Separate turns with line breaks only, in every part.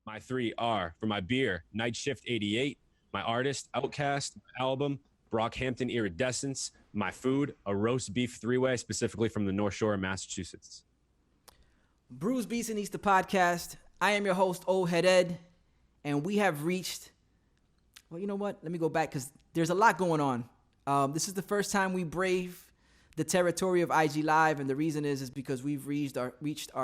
My three are for my beer, Night Shift 88, my artist, Outcast, my album, Brockhampton Iridescence, my food, a roast beef three-way, specifically from the North Shore of Massachusetts.
Brews, Beats, and Eats, the podcast. I am your host, Oldhead Ed, and we have reached, well, you know what? Let me go back because there's a lot going on. This is the first time we brave the territory of IG Live, and the reason is because we've reached our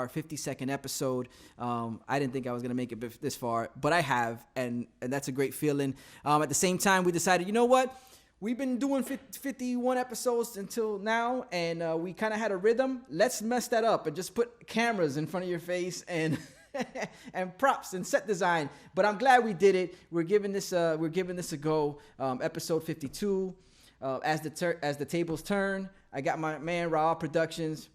52nd episode. I didn't think I was going to make it this far, but I have, and that's a great feeling. At the same time, we decided, you know what? We've been doing 51 episodes until now, and we kind of had a rhythm. Let's mess that up and just put cameras in front of your face and and props and set design. But I'm glad we did it. We're giving this a go. Episode 52. As the tables turn, I got my man RAH Productions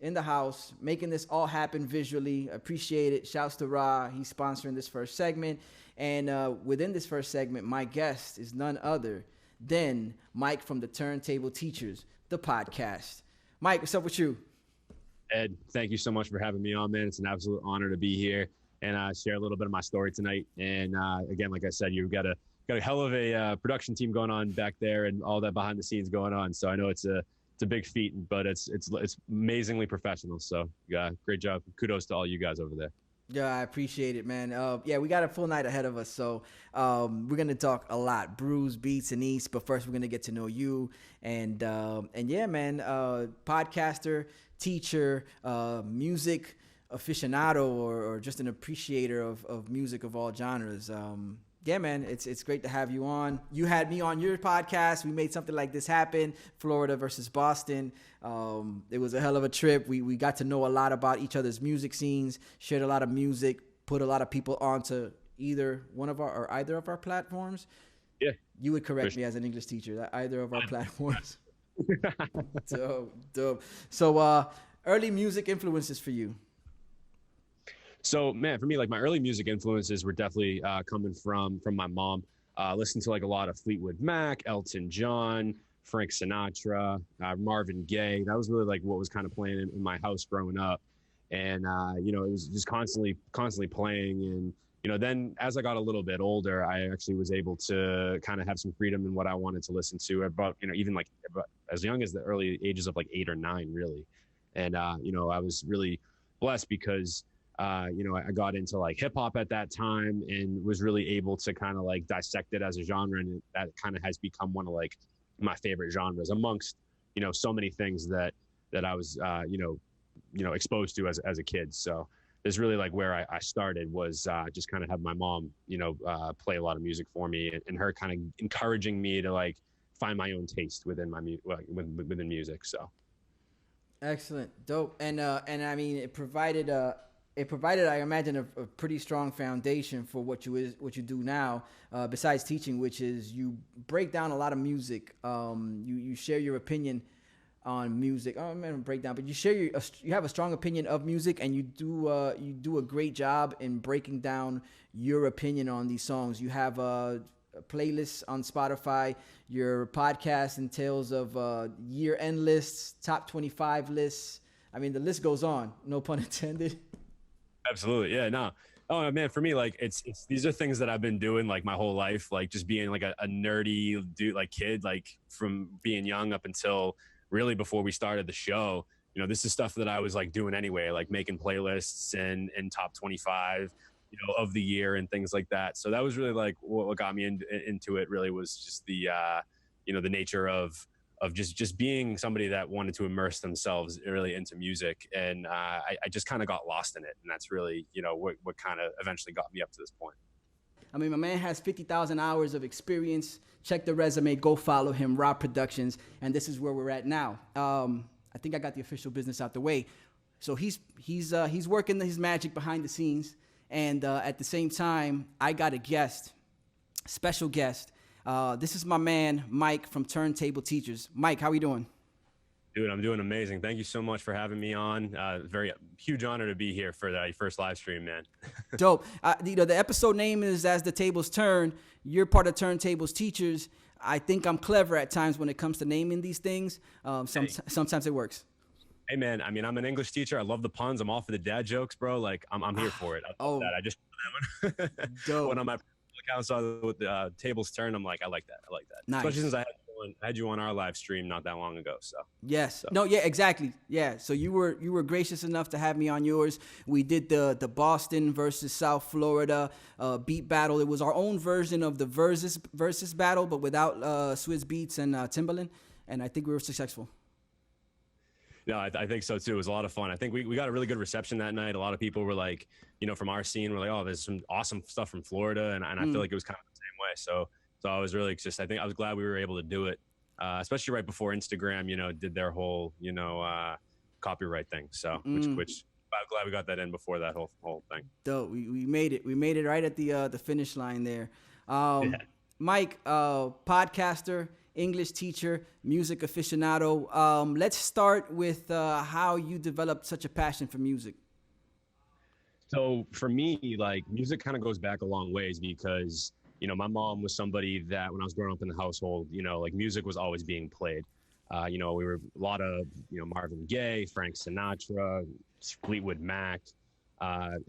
in the house, making this all happen visually. Appreciate it. Shouts to RAH. He's sponsoring this first segment. And within this first segment, my guest is none other than Mike from the Turntable Teachers, the podcast. Mike, what's up with you?
Ed, thank you so much for having me on, man. It's an absolute honor to be here and share a little bit of my story tonight. And again, like I said, you've got a hell of a production team going on back there and all that behind the scenes going on. So I know it's a big feat, but it's amazingly professional. So yeah, great job. Kudos to all you guys over there.
Yeah, I appreciate it, man. Yeah, we got a full night ahead of us, so we're gonna talk a lot, brews, beats, and eats. But first, we're gonna get to know you, and yeah, man, podcaster, teacher, music aficionado, or just an appreciator of music of all genres. Yeah, man, it's great to have you on. You had me on your podcast. We made something like this happen, Florida versus Boston. It was a hell of a trip. We got to know a lot about each other's music scenes, shared a lot of music, put a lot of people onto either of our platforms.
Yeah.
You would correct me as an English teacher, either of our platforms. Dope. So early music influences for you.
So, man, for me, like my early music influences were definitely coming from my mom. Listening to like a lot of Fleetwood Mac, Elton John, Frank Sinatra, Marvin Gaye. That was really like what was kind of playing in my house growing up. And, it was just constantly playing. And, then as I got a little bit older, I actually was able to kind of have some freedom in what I wanted to listen to about, even like as young as the early ages of like 8 or 9, really. And, I was really blessed because I got into like hip hop at that time and was really able to kind of like dissect it as a genre. And that kind of has become one of like my favorite genres amongst, so many things that I was, exposed to as a kid. So there's really like where I started was just kind of have my mom, play a lot of music for me and her kind of encouraging me to like find my own taste within within music. So.
Excellent. Dope. And I mean, it provided, I imagine, a pretty strong foundation for what you do now, besides teaching, which is you break down a lot of music. You share your opinion on music. Oh, I'm gonna break down, but you have a strong opinion of music, and you do a great job in breaking down your opinion on these songs. You have a playlist on Spotify. Your podcast entails of year-end lists, top 25 lists. I mean, the list goes on. No pun intended.
Absolutely. Yeah, no. Oh man, for me, like it's these are things that I've been doing like my whole life, like just being like a nerdy dude, like kid, like from being young up until really before we started the show. This is stuff that I was like doing anyway, like making playlists and top 25, of the year and things like that. So that was really like what got me into it. Really was just the the nature of just being somebody that wanted to immerse themselves really into music. And I just kind of got lost in it. And that's really, what kind of eventually got me up to this point.
I mean, my man has 50,000 hours of experience. Check the resume, go follow him, RAH Productions. And this is where we're at now. I think I got the official business out the way. So he's working his magic behind the scenes. And at the same time, I got a special guest. This is my man, Mike from Turntable Teachers. Mike, how are you doing?
Dude, I'm doing amazing. Thank you so much for having me on. Very huge honor to be here for the first live stream, man.
Dope. The episode name is As the Tables Turn. You're part of Turntables Teachers. I think I'm clever at times when it comes to naming these things. Sometimes it works.
Hey man, I mean, I'm an English teacher. I love the puns. I'm all for the dad jokes, bro. Like, I'm here for it. I love
Oh,
that. I just that one. When
dope.
on my account saw with the tables turn, I'm like, I like that. I like that. Especially
Nice.
since I had you on our live stream not that long ago.
Yes.
So
No, yeah, exactly. Yeah. So you were gracious enough to have me on yours. We did the Boston versus South Florida beat battle. It was our own version of the versus battle, but without Swizz Beats and Timbaland. And I think we were successful.
no, I think so too. It was a lot of fun. I think we got a really good reception that night. A lot of people were like, from our scene, were like, oh, there's some awesome stuff from Florida, and I feel like it was kind of the same way. So I was really just, I think I was glad we were able to do it, especially right before Instagram, did their whole, copyright thing. So which I'm glad we got that in before that whole thing.
Dope. We made it. We made it right at the finish line there.
Yeah.
Mike, podcaster, English teacher, music aficionado. Let's start with how you developed such a passion for music.
So for me, like music kind of goes back a long ways because, my mom was somebody that when I was growing up in the household, like music was always being played. We were a lot of, Marvin Gaye, Frank Sinatra, Fleetwood Mac,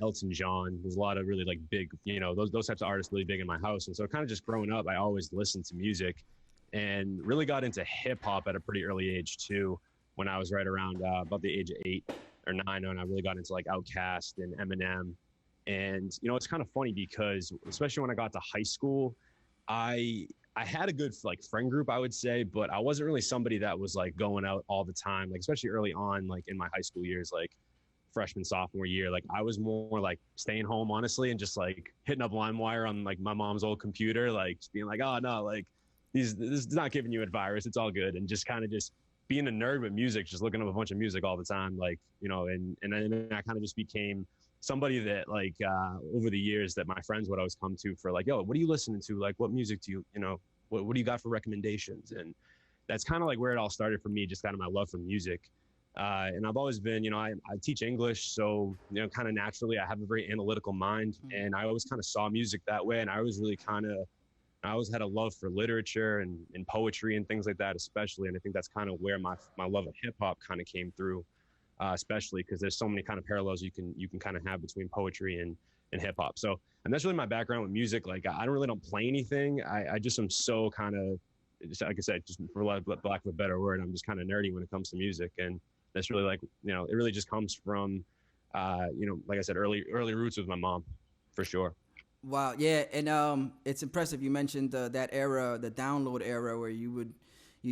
Elton John. There's a lot of really like big, those types of artists really big in my house. And so kind of just growing up, I always listened to music and really got into hip hop at a pretty early age too. When I was right around about the age of 8 or 9, and I really got into like Outkast and Eminem. And it's kind of funny because especially when I got to high school, I had a good like friend group, I would say, but I wasn't really somebody that was like going out all the time, like especially early on, like in my high school years, like freshman, sophomore year. Like I was more like staying home, honestly, and just like hitting up LimeWire on like my mom's old computer, like just being like, oh no, like this is not giving you a virus, it's all good, and just kind of just being a nerd with music, just looking up a bunch of music all the time, like and then I kind of just became somebody that like over the years that my friends would always come to for like, yo, what are you listening to? Like, what music do you what do you got for recommendations? And that's kind of like where it all started for me, just kind of my love for music. And I've always been, I teach English, so kind of naturally I have a very analytical mind, and I always kind of saw music that way, and I always had a love for literature and poetry and things like that, especially. And I think that's kind of where my love of hip hop kind of came through, especially because there's so many kind of parallels you can kind of have between poetry and hip hop. So, and that's really my background with music. Like I don't play anything. I just am so kind of, like I said, just for lack of a better word, I'm just kind of nerdy when it comes to music. And that's really like, it really just comes from, like I said, early roots with my mom, for sure.
Wow, yeah, and it's impressive. You mentioned that era, the download era, where you'd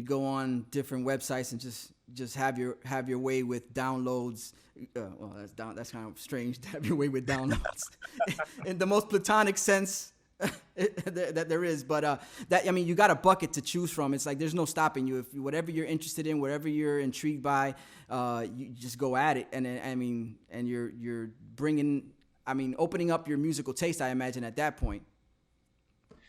go on different websites and just have your way with downloads. Well, that's kind of strange to have your way with downloads in the most platonic sense that there is. But you got a bucket to choose from. It's like there's no stopping you. If whatever you're interested in, whatever you're intrigued by, you just go at it. And you're bringing. Opening up your musical taste, I imagine, at that point.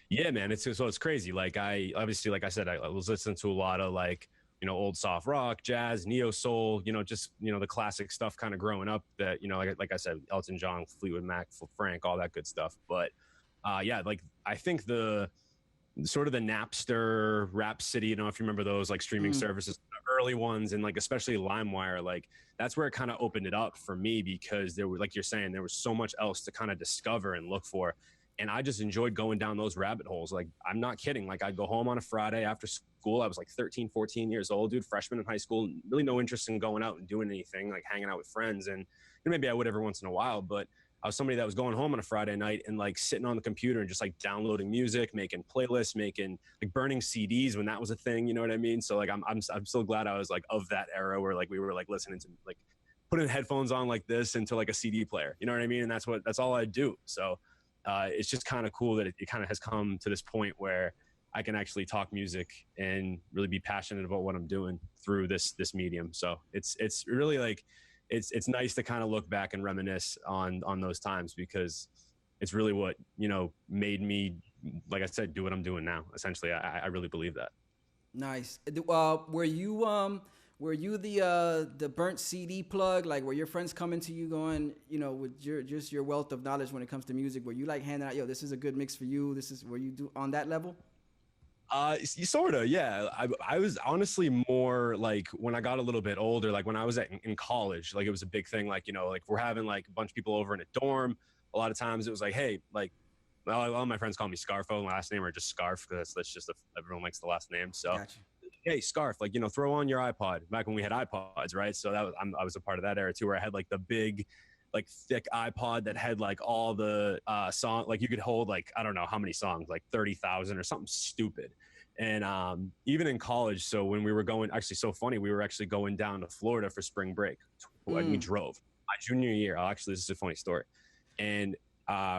Yeah, man. It's crazy. Like I obviously, like I said, I was listening to a lot of like, old soft rock, jazz, neo soul, just, the classic stuff kind of growing up that, like I said, Elton John, Fleetwood Mac, Frank, all that good stuff. But yeah, like I think the sort of the Napster, Rhapsody, if you remember those like streaming services, the early ones, and like especially LimeWire, like that's where it kind of opened it up for me, because there were, like you're saying, there was so much else to kind of discover and look for. And I just enjoyed going down those rabbit holes. Like, I'm not kidding. Like, I'd go home on a Friday after school. I was like 13, 14 years old, dude, freshman in high school, really no interest in going out and doing anything, like hanging out with friends. And maybe I would every once in a while, but I was somebody that was going home on a Friday night and like sitting on the computer and just like downloading music, making playlists, making like burning CDs when that was a thing. You know what I mean? So like, I'm so glad I was like of that era where like we were like listening to like putting headphones on like this into like a CD player. You know what I mean? And that's all I do. So it's just kind of cool that it kind of has come to this point where I can actually talk music and really be passionate about what I'm doing through this medium. So it's really like, it's nice to kind of look back and reminisce on those times, because it's really what, made me, like I said, do what I'm doing now. Essentially, I really believe that.
Nice. Were you the burnt CD plug? Like, were your friends coming to you going, with your wealth of knowledge when it comes to music, were you like handing out, yo, this is a good mix for you? Were you on that level?
Sort of, yeah. I was honestly more like when I got a little bit older, like when I was in college, like it was a big thing. Like, you know, like we're having like a bunch of people over in a dorm. A lot of times it was like, hey, like, well, a lot of my friends call me Scarfo, last name, or just Scarf, because that's just everyone likes the last name. So,
Gotcha.
hey, Scarf, like, you know, throw on your iPod. Back when we had iPods, right? So I was a part of that era too, where I had like the big, like thick iPod that had like all the song, like you could hold like I don't know how many songs, like 30,000 or something stupid. And even in college, so when we were going, actually so funny, we were actually going down to Florida for spring break. And we drove my junior year. Actually, this is a funny story. And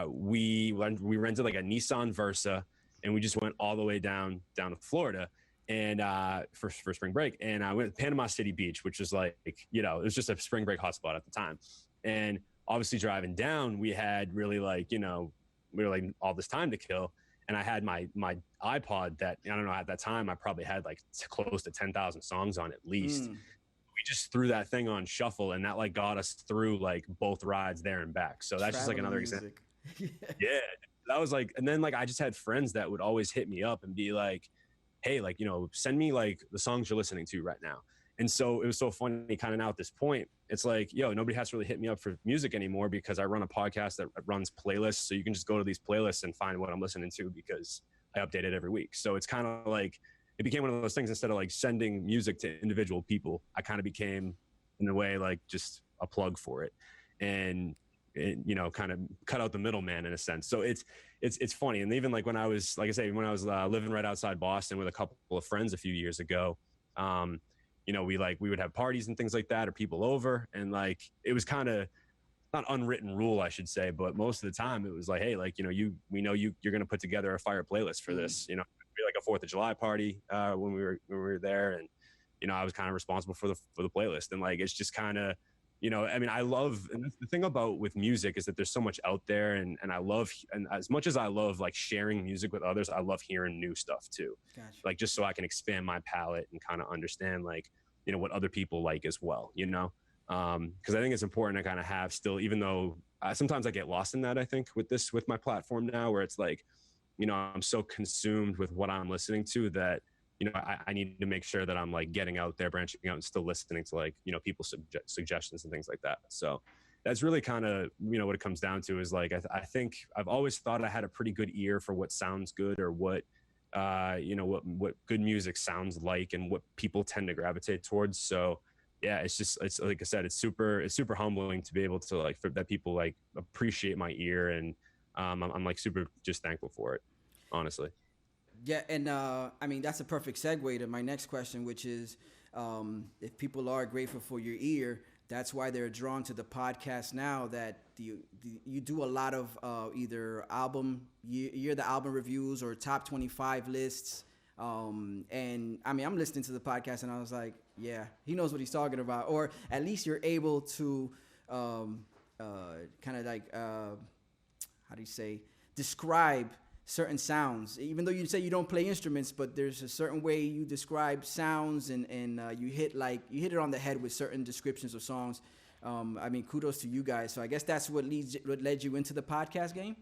we rented like a Nissan Versa, and we just went all the way down to Florida and for spring break. And I went to Panama City Beach, which was like, you know, it was just a spring break hotspot at the time. And obviously driving down, we had really like, you know, we were like all this time to kill. And I had my iPod that, I don't know, at that time, I probably had like close to 10,000 songs on at least. We just threw that thing on shuffle, and that like got us through like both rides there and back. So that's just like another example. Yeah. That was like, and then like I just had friends that would always hit me up and be like, hey, like, you know, send me like the songs you're listening to right now. And so it was so funny kind of now at this point, it's like, yo, nobody has to really hit me up for music anymore because I run a podcast that runs playlists. So you can just go to these playlists and find what I'm listening to because I update it every week. So it's kind of like, it became one of those things. Instead of like sending music to individual people, I kind of became in a way like just a plug for it. And it, you know, kind of cut out the middleman in a sense. So it's funny. And even like when I was, like I say, when I was living right outside Boston with a couple of friends a few years ago, you know, we would have parties and things like that, or people over, and like it was kind of not unwritten rule, I should say, but most of the time it was like, hey, like, you know, we know you're going to put together a fire playlist for this, you know, be like a 4th of July party when we were there, and you know, I was kind of responsible for the playlist, and like it's just kind of, you know, I mean, I love, and that's the thing about with music is that there's so much out there, and I love, and as much as I love like sharing music with others, I love hearing new stuff too.
Gotcha.
Like just so I can expand my palette and kind of understand like, you know, what other people like as well, you know? Because I think it's important to kind of have still, even though sometimes I get lost in that, I think with my platform now, where it's like, you know, I'm so consumed with what I'm listening to that, you know, I need to make sure that I'm like getting out there, branching out, and still listening to like, you know, people's suggestions and things like that. So that's really kind of, you know, what it comes down to is like, I think I've always thought I had a pretty good ear for what sounds good, or what, you know, what good music sounds like, and what people tend to gravitate towards. So yeah, it's like I said, it's super humbling to be able to like, that people like appreciate my ear, and I'm like super just thankful for it, honestly.
Yeah, and I mean that's a perfect segue to my next question, which is, if people are grateful for your ear, that's why they're drawn to the podcast now. That you do a lot of either you're the album reviews or top 25 lists. And I mean, I'm listening to the podcast and I was like, yeah, he knows what he's talking about, or at least you're able to kind of like how do you say, describe certain sounds, even though you say you don't play instruments, but there's a certain way you describe sounds, and you hit it on the head with certain descriptions of songs. I mean, kudos to you guys. So I guess that's what led you into the podcast game.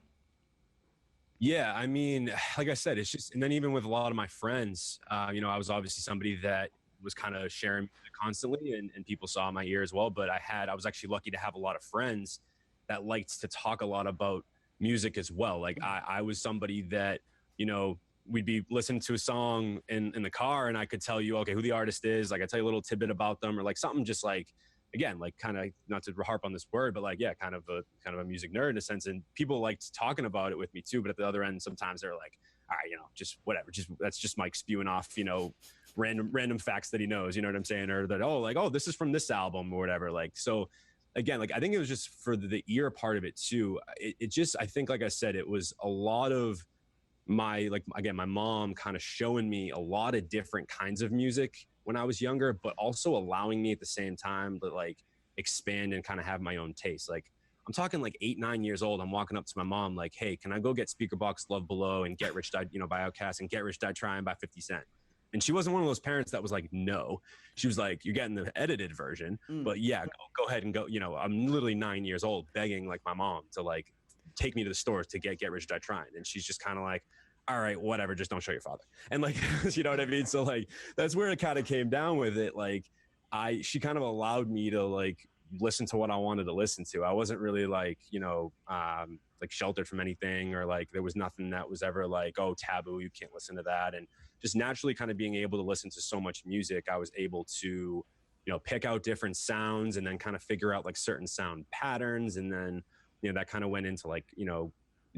Yeah, I mean, like I said, it's just, and then even with a lot of my friends, you know, I was obviously somebody that was kind of sharing music constantly, and people saw my ear as well. But I was actually lucky to have a lot of friends that liked to talk a lot about music as well. Like I was somebody that, you know, we'd be listening to a song in the car, and I could tell you, okay, who the artist is. Like I tell you a little tidbit about them, or like something just like, again, like kind of, not to harp on this word, but like, yeah, kind of a music nerd in a sense. And people liked talking about it with me too. But at the other end, sometimes they're like, all right, you know, just whatever, that's just Mike spewing off, you know, random facts that he knows, you know what I'm saying? Or that, oh, like, oh, this is from this album or whatever. Like, so again, like, I think it was just for the ear part of it too. It just, I think, like I said, it was a lot of my, like, again, my mom kind of showing me a lot of different kinds of music when I was younger, but also allowing me at the same time to like expand and kind of have my own taste. Like I'm talking like 8, 9 years old. I'm walking up to my mom like, hey, can I go get Speakerbox Love Below and Get Rich Die, you know, by Outkast, and Get Rich Die Trying by 50 Cent? And she wasn't one of those parents that was like, no. She was like, you're getting the edited version, but yeah, go ahead and go. You know, I'm literally 9 years old begging like my mom to like take me to the stores to get Rich Die Trying. And she's just kind of like, all right, whatever, just don't show your father. And like, you know what I mean? So like, that's where it kind of came down with it. Like she kind of allowed me to like listen to what I wanted to listen to. I wasn't really like, like sheltered from anything, or like there was nothing that was ever like, oh, taboo, you can't listen to that. And just naturally kind of being able to listen to so much music, I was able to, pick out different sounds and then kind of figure out like certain sound patterns. And then, that kind of went into like,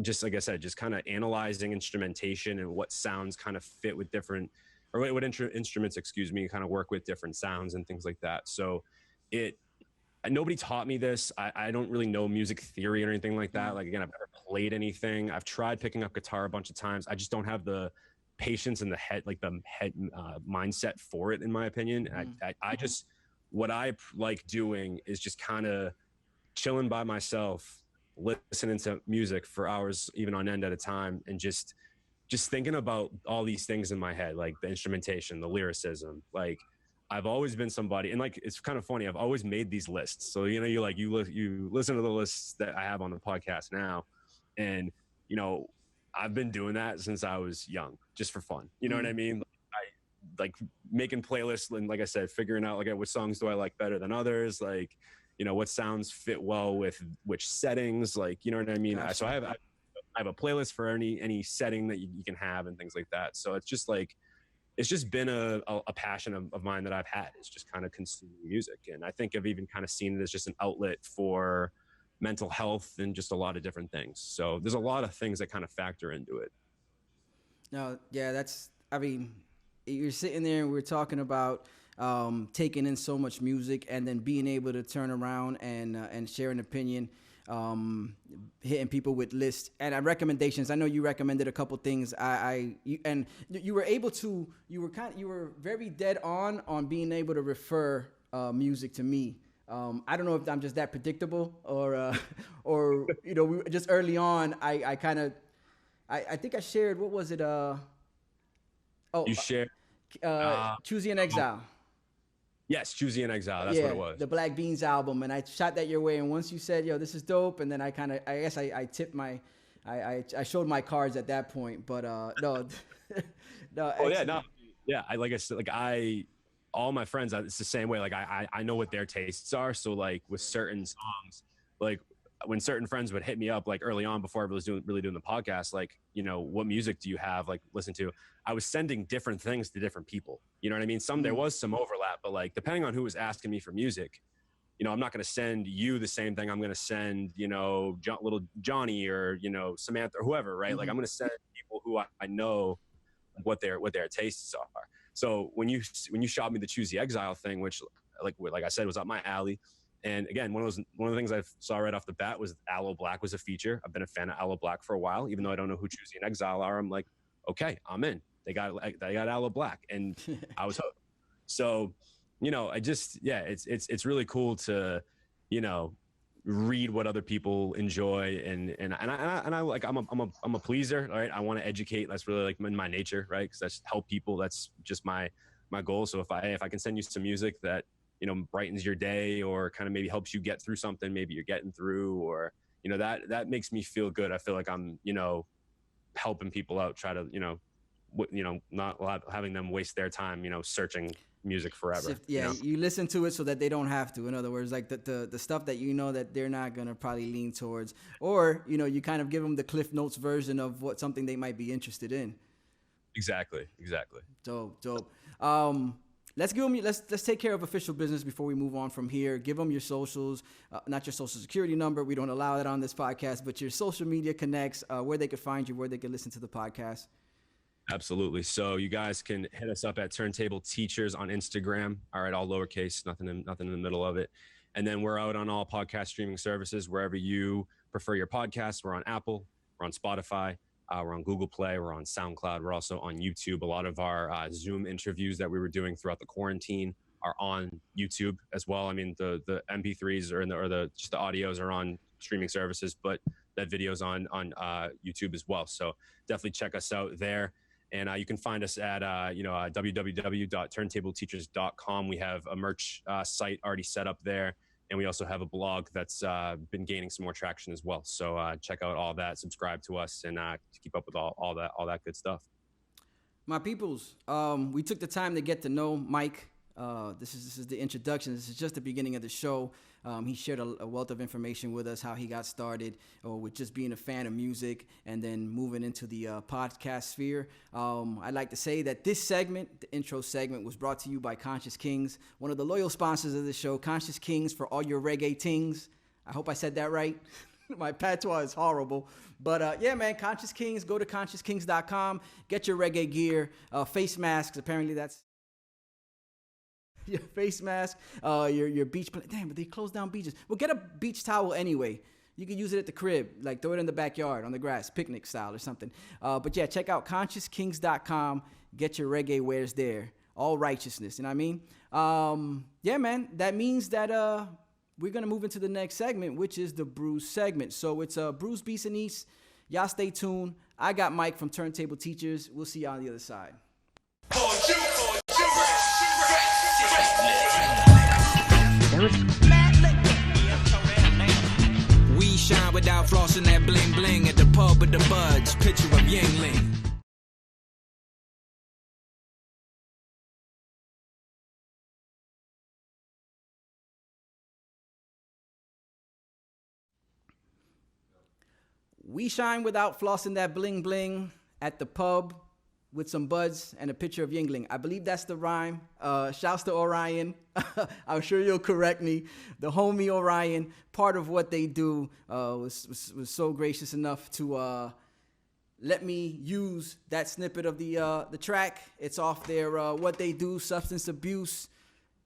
just like I said, just kind of analyzing instrumentation and what sounds kind of fit with different, or what instruments, excuse me, kind of work with different sounds and things like that. So nobody taught me this. I don't really know music theory or anything like that. Like, again, I've never played anything. I've tried picking up guitar a bunch of times. I just don't have the patience and the head mindset for it, in my opinion. I just, what I like doing is just kind of chilling by myself, listening to music for hours, even on end at a time, and just thinking about all these things in my head, like the instrumentation, the lyricism. Like, I've always been somebody, and like, it's kind of funny, I've always made these lists. So, you listen to the lists that I have on the podcast now, and, I've been doing that since I was young, just for fun. You know what I mean? Like making playlists, and like I said, figuring out like what songs do I like better than others, like, what sounds fit well with which settings, like, you know what I mean? Gotcha. So I have a playlist for any setting that you can have and things like that. So it's just like, it's just been a passion of mine that I've had, is just kind of consuming music. And I think I've even kind of seen it as just an outlet for mental health and just a lot of different things. So there's a lot of things that kind of factor into it.
No, yeah, you're sitting there and we're talking about taking in so much music and then being able to turn around and share an opinion, hitting people with lists and recommendations. I know you recommended a couple things. You were very dead on being able to refer music to me. I don't know if I'm just that predictable or just early on, I think I shared, what was it?
You shared
Choosy in Exile.
Yes, Choosy in Exile. That's what it was.
The Black Beans album, and I shot that your way. And once you said, "Yo, this is dope," and then I tipped I showed my cards at that point. But no, no.
Oh yeah, no, yeah. Like I said, all my friends, it's the same way. Like I know what their tastes are. So like with certain songs, like when certain friends would hit me up like early on before I was really doing the podcast, like, what music do you have, like, listen to? I was sending different things to different people. You know what I mean? There was some overlap, but like, depending on who was asking me for music, I'm not going to send you the same thing. I'm going to send, little Johnny or, Samantha or whoever, right? Like, I'm going to send people who I know what their tastes are. So when you shot me the Choose the Exile thing, which like I said, was up my alley. And again, one of the things I saw right off the bat was Aloe Black was a feature. I've been a fan of Aloe Black for a while, even though I don't know who Choosy in Exile are. I'm like, okay, I'm in. They got Aloe Black, and I was hooked. So, it's really cool to, read what other people enjoy, and I like, I'm a pleaser, right? I want to educate. That's really like in my nature, right? Because that's help people. That's just my goal. So if I can send you some music that brightens your day, or kind of maybe helps you get through something maybe you're getting through, or that makes me feel good. I feel like I'm helping people out, try to not having them waste their time searching music forever.
You listen to it so that they don't have to. In other words, like the stuff that that they're not gonna probably lean towards, or you kind of give them the Cliff Notes version of something they might be interested in.
Exactly.
Dope. Let's give them. Let's take care of official business before we move on from here. Give them your socials, not your social security number. We don't allow that on this podcast, but your social media connects, where they could find you, where they could listen to the podcast.
Absolutely. So you guys can hit us up at Turntable Teachers on Instagram. All right, all lowercase, nothing in the middle of it. And then we're out on all podcast streaming services wherever you prefer your podcasts. We're on Apple, we're on Spotify. We're on Google Play. We're on SoundCloud. We're also on YouTube. A lot of our Zoom interviews that we were doing throughout the quarantine are on YouTube as well. I mean, the MP3s just the audios are on streaming services, but that video's on YouTube as well. So definitely check us out there. And you can find us at www.turntableteachers.com. We have a merch site already set up there. And we also have a blog that's been gaining some more traction as well. So check out all that, subscribe to us, and keep up with all that good stuff.
My peoples, we took the time to get to know Mike. This is the introduction. This is just the beginning of the show. He shared a wealth of information with us, how he got started with just being a fan of music and then moving into the podcast sphere. I'd like to say that this segment, the intro segment, was brought to you by Conscious Kings, one of the loyal sponsors of the show. Conscious Kings for all your reggae tings. I hope I said that right. My patois is horrible. But yeah, man, Conscious Kings, go to consciouskings.com, get your reggae gear, face masks. Apparently that's your face mask, your beach. Damn, but they closed down beaches. Well, get a beach towel anyway. You can use it at the crib, like throw it in the backyard on the grass, picnic style or something. But yeah, check out consciouskings.com. Get your reggae wares there. All righteousness, you know what I mean? Yeah, man, that means that we're going to move into the next segment, which is the Brews segment. So it's Brews, Beats, and Eats. Y'all stay tuned. I got Mike from Turntable Teachers. We'll see y'all on the other side.
We shine without flossing that bling bling at the pub with the buds. Picture of Yingling.
We shine without flossing that bling bling at the pub with some buds and a picture of Yingling. I believe that's the rhyme. Shouts to Orion. I'm sure you'll correct me. The homie Orion, part of what they do, was so gracious enough to let me use that snippet of the track. It's off their What They Do, Substance Abuse,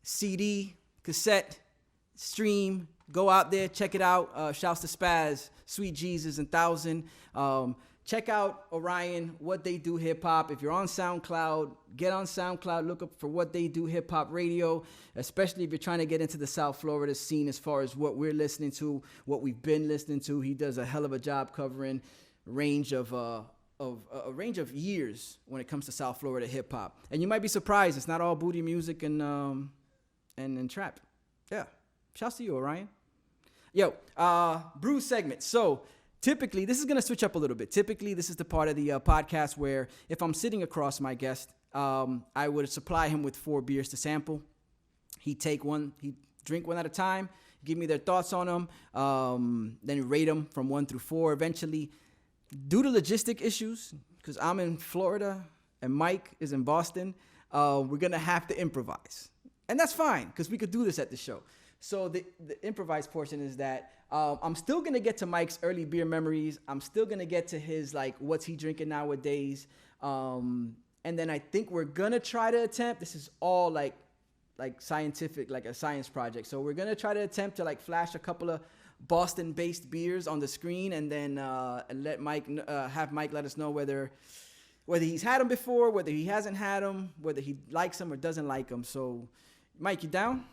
CD, cassette, stream. Go out there, check it out. Shouts to Spaz, Sweet Jesus, and 1000. Check out Orion, What They Do Hip Hop. If you're on SoundCloud, get on SoundCloud. Look up for What They Do Hip Hop Radio, especially if you're trying to get into the South Florida scene as far as what we're listening to, what we've been listening to. He does a hell of a job covering a range of years when it comes to South Florida hip hop. And you might be surprised, it's not all booty music and trap. Yeah. Shouts to you, Orion. Yo, brew segment. So typically, this is going to switch up a little bit. Typically, this is the part of the podcast where if I'm sitting across my guest, I would supply him with 4 beers to sample. He'd drink one at a time, give me their thoughts on them, then rate them from 1 through 4. Eventually, due to logistic issues, because I'm in Florida and Mike is in Boston, we're going to have to improvise. And that's fine, because we could do this at the show. So the improvised portion is that I'm still going to get to Mike's early beer memories. I'm still going to get to his, like, what's he drinking nowadays. And then I think we're going to try to attempt, this is all like scientific, like a science project. So we're going to try to attempt to, like, flash a couple of Boston-based beers on the screen and then have Mike let us know whether he's had them before, whether he hasn't had them, whether he likes them or doesn't like them. So, Mike, you down?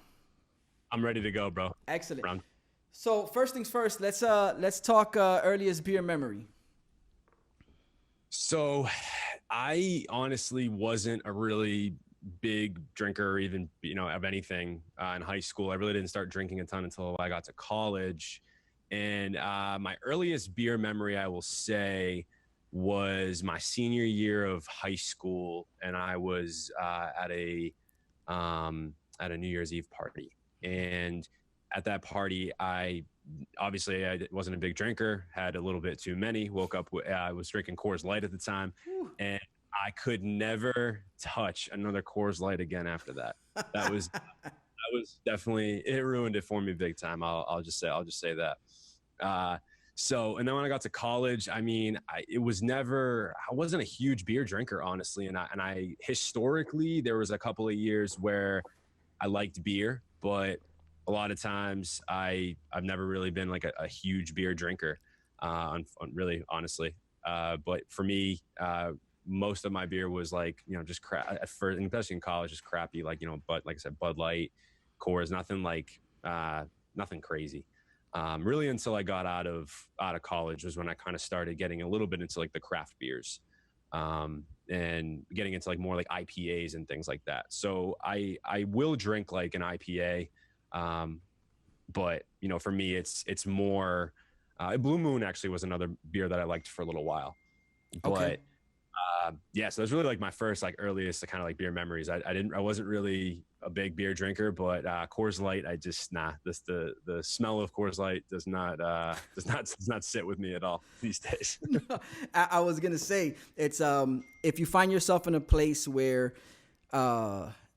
I'm ready to go, bro.
Excellent.
Round.
So first things first, let's talk earliest beer memory.
So I honestly wasn't a really big drinker or even, of anything in high school. I really didn't start drinking a ton until I got to college. And my earliest beer memory, I will say, was my senior year of high school. And I was at a New Year's Eve party. And at that party, I wasn't a big drinker, had a little bit too many, woke up, I was drinking Coors Light at the time, and I could never touch another Coors Light again after that. That was definitely, it ruined it for me big time. I'll just say that. So, and then when I got to college, I wasn't a huge beer drinker, honestly. And I historically, there was a couple of years where I liked beer, but a lot of times I've never really been like a huge beer drinker, really, honestly. But for me, most of my beer was like, just crap at first, especially in college, just crappy, like, but like I said, Bud Light, Coors, nothing crazy. Really until I got out of college was when I kind of started getting a little bit into like the craft beers. And getting into like more like IPAs and things like that. So I will drink like an IPA, But for me, it's more. Blue Moon actually was another beer that I liked for a little while,
Okay.
but yeah, so that's really like my first like earliest kind of like beer memories. I wasn't really a big beer drinker, but Coors Light, I just the smell of Coors Light does not sit with me at all these days.
I was gonna say it's if you find yourself in a place where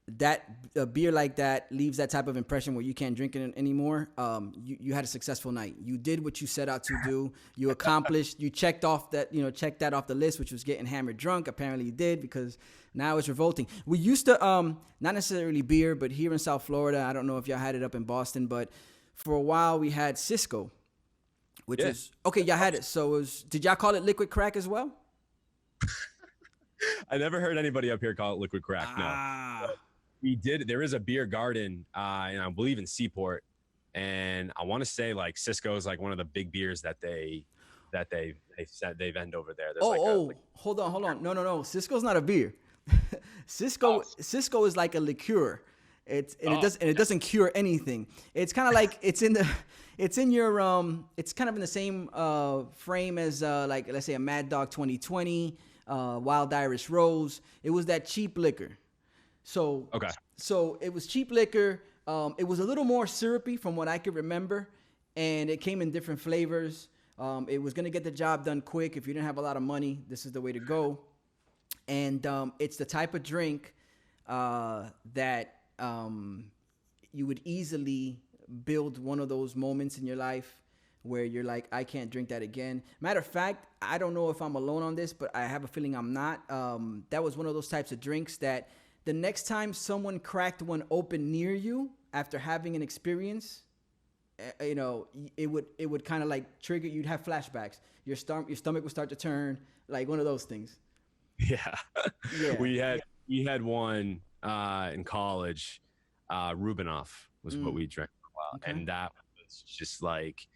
that a beer like that leaves that type of impression where you can't drink it anymore, you had a successful night. You did what you set out to do. You accomplished. You checked that off the list, which was getting hammered drunk. Apparently, you did, because now it's revolting. We used to not necessarily beer, but here in South Florida, I don't know if y'all had it up in Boston, but for a while we had Cisco, which was okay. Y'all had it. So did y'all call it liquid crack as well?
I never heard anybody up here call it liquid crack. No. We did. There is a beer garden, and I believe in Seaport, and I want to say like Cisco is like one of the big beers that they said they vend over there. There's
hold on. No. Cisco's not a beer. Cisco is like a liqueur. It doesn't cure anything. It's kind of like it's kind of in the same frame as like, let's say, a Mad Dog 2020, Wild Irish Rose. It was that cheap liquor. So it was cheap liquor. It was a little more syrupy from what I could remember, and it came in different flavors. It was gonna get the job done quick. If you didn't have a lot of money, this is the way to go. And it's the type of drink that you would easily build one of those moments in your life where you're like, I can't drink that again. Matter of fact, I don't know if I'm alone on this, but I have a feeling I'm not. That was one of those types of drinks that the next time someone cracked one open near you after having an experience, it would kind of like trigger. You'd have flashbacks. Your stomach would start to turn, like one of those things.
Yeah. We had one in college. Rubinoff was what we drank for a while, and that was just like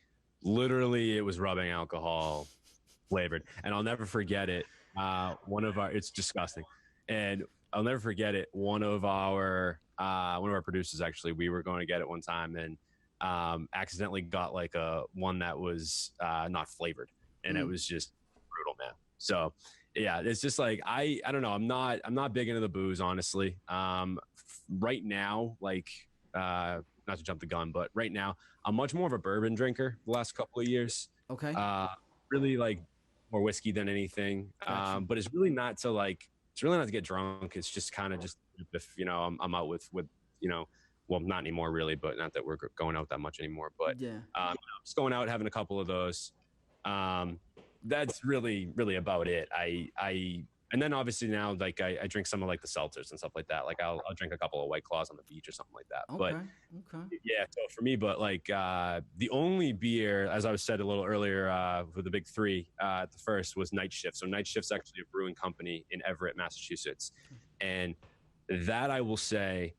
literally it was rubbing alcohol flavored. And I'll never forget it. It's disgusting, and I'll never forget it. One of our producers, actually, we were going to get it one time and accidentally got like one that was not flavored, and it was just brutal, man. So yeah, it's just like I don't know. I'm not big into the booze, honestly. Right now, like not to jump the gun, but right now I'm much more of a bourbon drinker. The last couple of years,
okay,
really like more whiskey than anything.
Gotcha.
But it's really not to get drunk. It's just kind of just if I'm out with well, not anymore really, but not that we're going out that much anymore. But just going out, having a couple of those. That's really about it. And then obviously now like I drink some of like the seltzers and stuff like that. Like I'll drink a couple of White Claws on the beach or something like that.
Okay.
But yeah, so for me, but like the only beer, as I was said a little earlier, for the big three, the first was Night Shift. So Night Shift's actually a brewing company in Everett, Massachusetts, and that I will say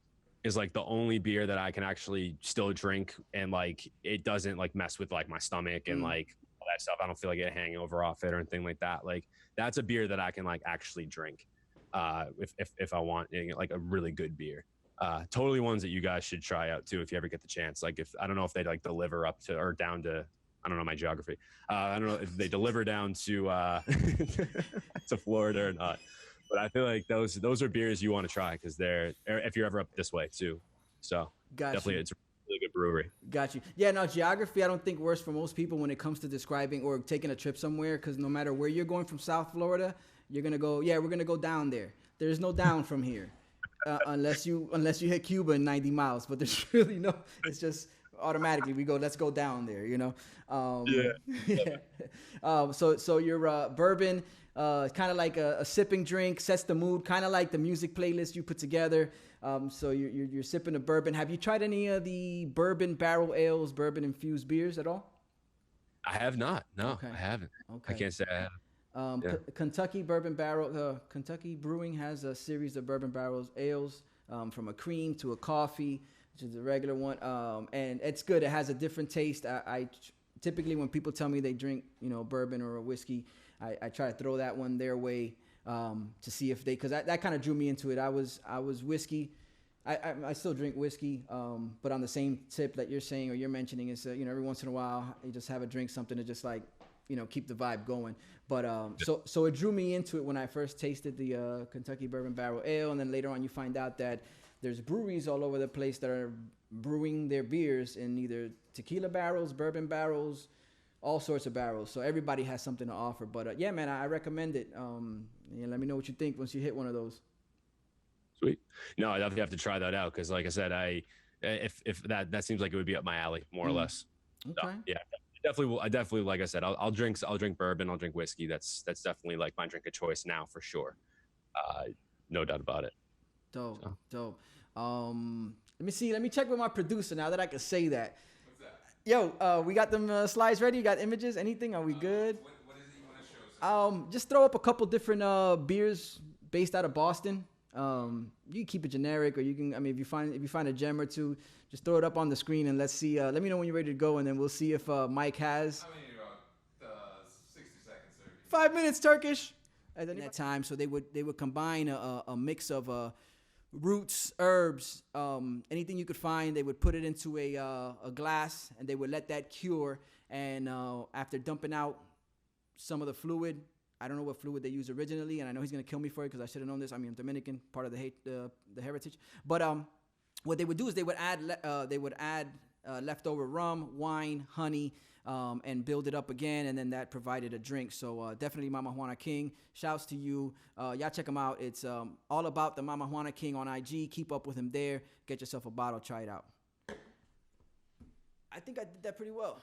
is like the only beer that I can actually still drink, and like it doesn't like mess with like my stomach and like all that stuff. I don't feel like I get a hangover off it or anything like that. Like that's a beer that I can like actually drink if I want like a really good beer. Totally ones that you guys should try out too if you ever get the chance. Like if I don't know if they like deliver up to or down to, I don't know my geography. I don't know if they deliver down to to Florida or not. But I feel like those are beers you want to try because they're if you're ever up this way too. So definitely it's a really good brewery.
Got you. Yeah, no, geography I don't think works for most people when it comes to describing or taking a trip somewhere, because no matter where you're going from South Florida, you're gonna go, we're gonna go down there. There's no down from here. Unless you hit Cuba in 90 miles, but there's really no, it's just automatically we go, let's go down there, So your bourbon, kind of like a sipping drink, sets the mood, kind of like the music playlist you put together. So you're sipping a bourbon. Have you tried any of the bourbon barrel ales, bourbon infused beers at all?
I have not. No,
Okay.
I haven't.
Okay.
I can't say I have.
Kentucky Bourbon Barrel, Kentucky Brewing has a series of bourbon barrels ales, from a cream to a coffee, which is a regular one. And it's good. It has a different taste. I typically when people tell me they drink, bourbon or a whiskey, I try to throw that one their way, to see if because that kind of drew me into it. I was whiskey I still drink whiskey, but on the same tip that you're saying or you're mentioning is, every once in a while you just have a drink, something to just like, keep the vibe going. But so it drew me into it when I first tasted the Kentucky Bourbon Barrel Ale, and then later on you find out that there's breweries all over the place that are brewing their beers in either tequila barrels, bourbon barrels, all sorts of barrels. So everybody has something to offer. But yeah, man, I recommend it. Let me know what you think once you hit one of those.
Sweet. No, I definitely have to try that out because, like I said, if that seems like it would be up my alley more or less.
Okay.
So, yeah, definitely will. I definitely, like I said, I'll drink bourbon, I'll drink whiskey. That's definitely like my drink of choice now for sure. No doubt about it.
Dope. Let me see. Let me check with my producer now that I can say that.
What's that?
Yo, we got them slides ready. You got images? Anything? Are we good?
What is it you want to show us?
Just throw up a couple different beers based out of Boston. You can keep it generic, or you can. I mean, if you find a gem or two, just throw it up on the screen and let's see. Let me know when you're ready to go, and then we'll see if Mike has.
I mean, about 60 seconds, sir.
5 minutes Turkish. At that time, so they would combine a mix of roots, herbs, anything you could find. They would put it into a glass, and they would let that cure. And after dumping out some of the fluid, I don't know what fluid they used originally, and I know he's gonna kill me for it because I should have known this. I mean, I'm Dominican, part of the heritage. But what they would do is they would add leftover rum, wine, honey, and build it up again, and then that provided a drink. So definitely Mama Juana King. Shouts to you. Y'all check him out. It's all about the Mama Juana King on IG. Keep up with him there. Get yourself a bottle. Try it out. I think I did that pretty well.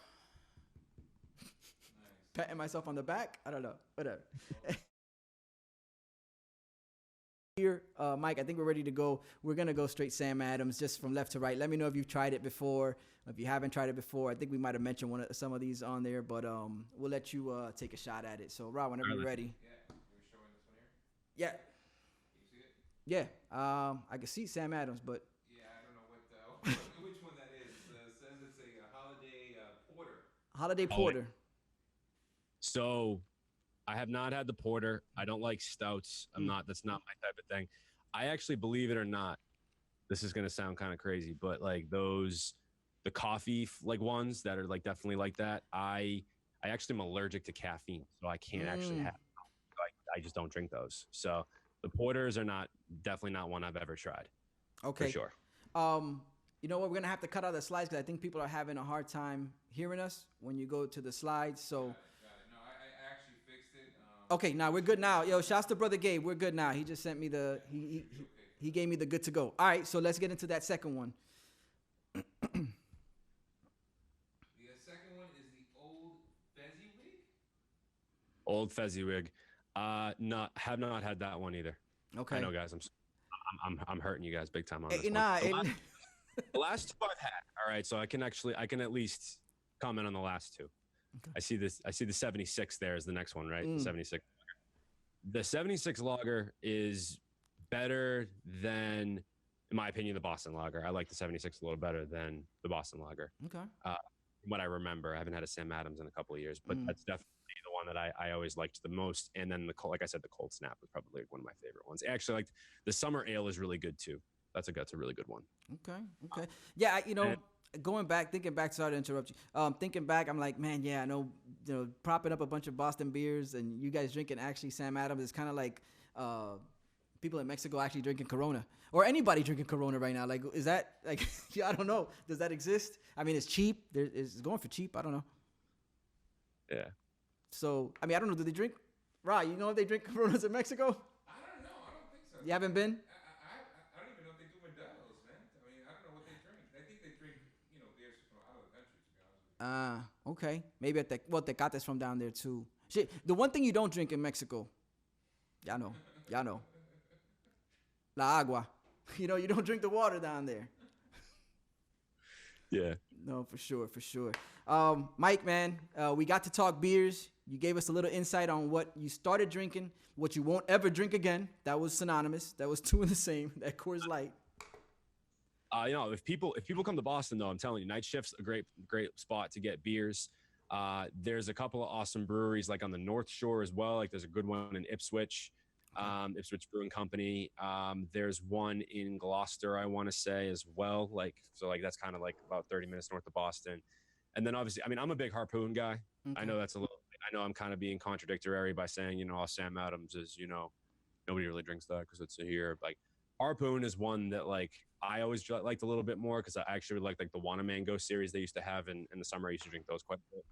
Patting myself on the back. I don't know. Whatever. Here, Mike, I think we're ready to go. We're going to go straight Sam Adams, just from left to right. Let me know if you've tried it before. If you haven't tried it before, I think we might have mentioned some of these on there, but we'll let you take a shot at it. So, Rob, whenever you're ready.
Yeah, we're showing this one here.
Yeah.
Can you see it?
Yeah. I can see Sam Adams, but.
Yeah, I don't know which one that is. It says it's a holiday porter.
Holiday porter.
So I have not had the porter. I don't like stouts. That's not my type of thing. I actually, believe it or not, this is going to sound kind of crazy, but like the coffee like ones that are like definitely like that. I actually am allergic to caffeine, so I can't actually have. I just don't drink those. So the porters are definitely not one I've ever tried.
Okay.
For sure.
You know what? We're gonna have to cut out the slides because I think people are having a hard time hearing us when you go to the slides. So.
Got it. No, I actually fixed it.
Okay, now we're good now. Yo, shouts to Brother Gabe. We're good now. He just sent me he gave me the good to go. All right, so let's get into that second one.
The second one is the Old Fezziwig.
Old Fezziwig. Have not had that one either.
Okay.
I know, guys. I'm hurting you guys big time on this
Nah,
the last two I've had. All right, so I can at least comment on the last two. Okay. I see the 76 there is the next one, right? The 76. The 76 lager is better than, in my opinion, the Boston lager. I like the 76 a little better than the Boston lager.
Okay.
From what I remember, I haven't had a Sam Adams in a couple of years, but that's definitely the one that I always liked the most. And then like I said, the Cold Snap was probably one of my favorite ones. Actually, like the Summer Ale is really good too. That's a really good one.
Okay. Yeah, going back, thinking back, sorry to interrupt you. Thinking back, I'm like, man, yeah, I know, propping up a bunch of Boston beers and you guys drinking actually Sam Adams is kind of like people in Mexico actually drinking Corona, or anybody drinking Corona right now. Like, is that like, I don't know. Does that exist? I mean, it's cheap. It's going for cheap. I don't know.
Yeah.
So, I mean, I don't know. Do they drink? Right, you know if they drink Coronas in Mexico?
I don't know. I don't think so.
You haven't been?
I don't even know if they do Modelo's, man. I mean, I don't know what they drink. I think they drink, beers from out of the country, to be honest with you.
Okay. Maybe Tecate's from down there too. Shit, the one thing you don't drink in Mexico, y'all know. La agua. You don't drink the water down there.
Yeah.
No, for sure. Mike, man, we got to talk beers. You gave us a little insight on what you started drinking, what you won't ever drink again. That was synonymous. That was two in the same. That Coors Light.
If people come to Boston, though, I'm telling you, Night Shift's a great spot to get beers. There's a couple of awesome breweries like on the North Shore as well. Like there's a good one in Ipswich. Ipswich Brewing Company. There's one in Gloucester, I want to say as well. Like that's kind of like about 30 minutes north of Boston. And then obviously, I mean, I'm a big Harpoon guy.
Okay.
I know I know I'm kind of being contradictory by saying, Sam Adams is, nobody really drinks that because it's here. Like Harpoon is one that like I always liked a little bit more because I actually liked like the Wanna Mango series they used to have in the summer. I used to drink those quite a bit.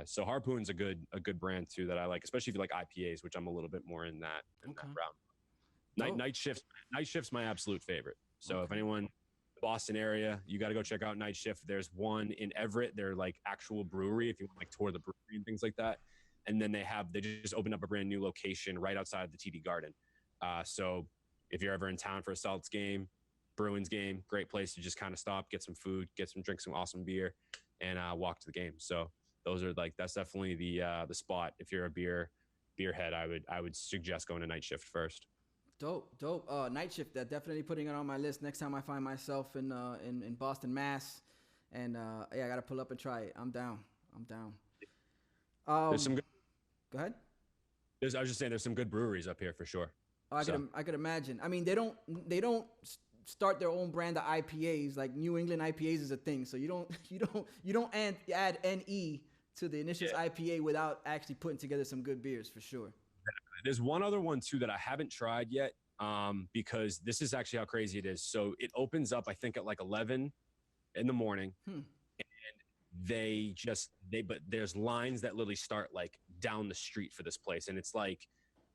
So Harpoon's a good brand too that I like, especially if you like IPAs, which I'm a little bit more in that realm. Night Shift's my absolute favorite. So if anyone in the Boston area, you got to go check out Night Shift. There's one in Everett. They're like actual brewery if you want like tour the brewery and things like that. And then they just opened up a brand new location right outside the TD Garden. So if you're ever in town for a Celtics game, Bruins game, great place to just kind of stop, get some food, drink some awesome beer, and walk to the game. So those are like that's definitely the spot. If you're a beer head, I would suggest going to Night Shift first.
Dope. Night Shift. Definitely putting it on my list next time I find myself in Boston, Mass. And I gotta pull up and try it. I'm down.
There's some good.
Go ahead.
I was just saying, there's some good breweries up here for sure.
I could imagine. I mean, they don't start their own brand of IPAs. Like New England IPAs is a thing, so you don't add NE to the Initials IPA without actually putting together some good beers for sure.
There's one other one too that I haven't tried yet, because this is actually how crazy it is. So it opens up, I think, at like 11 in the morning, and but there's lines that literally start like down the street for this place, and it's like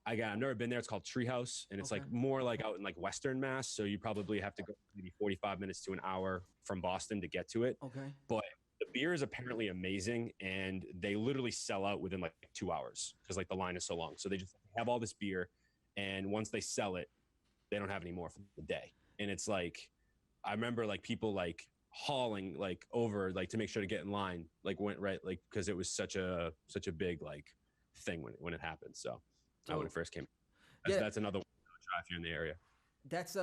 I've never been there. It's called Treehouse, and it's like more like out in like Western Mass. So you probably have to go maybe 45 minutes to an hour from Boston to get to it.
Okay.
But the beer is apparently amazing, and they literally sell out within like 2 hours because like the line is so long. So they just have all this beer, and once they sell it, they don't have any more for the day. And it's like, I remember like people like hauling like over like to make sure to get in line, like went right like because it was such a big like thing when it happened. So when it first came, that's another one to try if you're in the area.
That's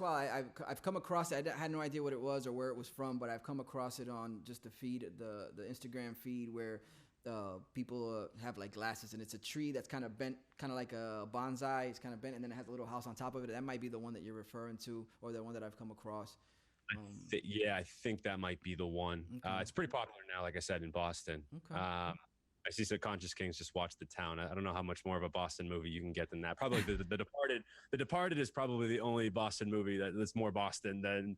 why I've come across it. I had no idea what it was or where it was from, but I've come across it on just the feed, the Instagram feed where people have like glasses, and it's a tree that's kind of bent, kind of like a bonsai. It's kind of bent, and then it has a little house on top of it. That might be the one that you're referring to, or the one that I've come across.
I think that might be the one.
Okay.
It's pretty popular now, like I said, in Boston.
Okay.
I see some Conscious Kings just watched The Town. I don't know how much more of a Boston movie you can get than that. Probably the Departed. The Departed is probably the only Boston movie that's more Boston than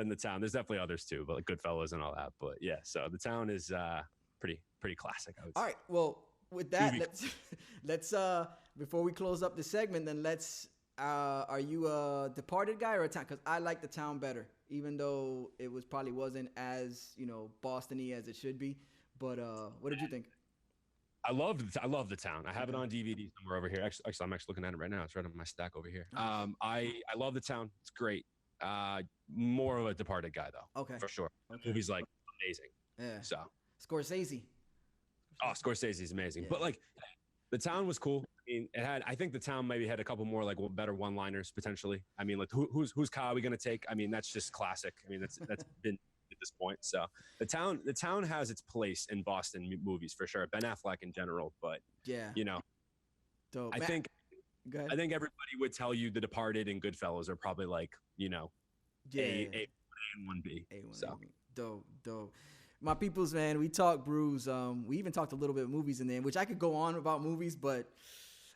The Town. There's definitely others too, but like Goodfellas and all that. But yeah, so The Town is pretty classic, I would say.
All right. Well, with that, let's before we close up the segment, then are you a Departed guy or a Town? Because I like The Town better, even though it probably wasn't as Boston-y as it should be. But what did you think?
I love The Town. I have it on DVD somewhere over here. Actually, I'm actually looking at it right now. It's right on my stack over here.
Nice.
I love The Town. It's great. More of a Departed guy though.
Okay.
For sure.
Okay.
The movie's like amazing.
Yeah.
So.
Scorsese.
Oh, Scorsese's amazing.
Yeah.
But like, The Town was cool. I mean, I think The Town maybe had a couple more like better one-liners potentially. I mean, like whose car are we gonna take? I mean, that's just classic. I mean, that's been at this point. So The Town has its place in Boston movies for sure. Ben Affleck in general, but
Yeah. Dope.
I think everybody would tell you The Departed and Goodfellas are probably like A and 1B. So
dope. My peoples, man, we talk brews. We even talked a little bit of movies in there, which I could go on about movies, but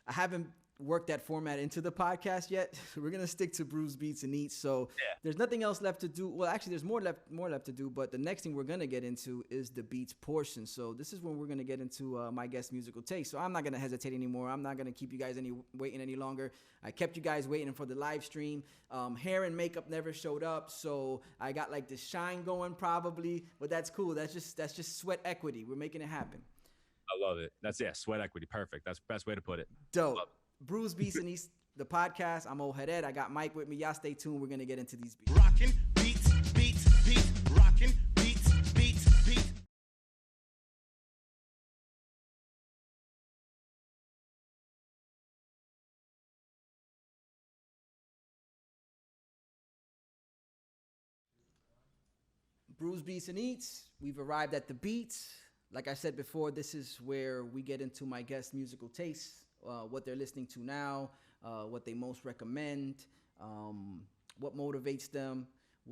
I haven't worked that format into the podcast yet. We're gonna stick to Brews, Beats, and Eats. So there's nothing else left to do. Well, actually, there's more left to do. But the next thing we're gonna get into is the beats portion. So this is when we're gonna get into my guest musical taste. So I'm not gonna hesitate anymore. I'm not gonna keep you guys waiting any longer. I kept you guys waiting for the live stream. Hair and makeup never showed up, so I got like the shine going probably. But that's cool. That's just sweat equity. We're making it happen.
I love it. That's sweat equity. Perfect. That's the best way to put it.
Dope. Brews, Beats, and Eats, the podcast. I'm Oldhead Ed. I got Mike with me. Y'all stay tuned. We're going to get into these beats.
Rockin' beats, rockin' beats.
Brews, Beats, and Eats. We've arrived at the beats. Like I said before, this is where we get into my guest musical tastes. what they're listening to now, what they most recommend, what motivates them,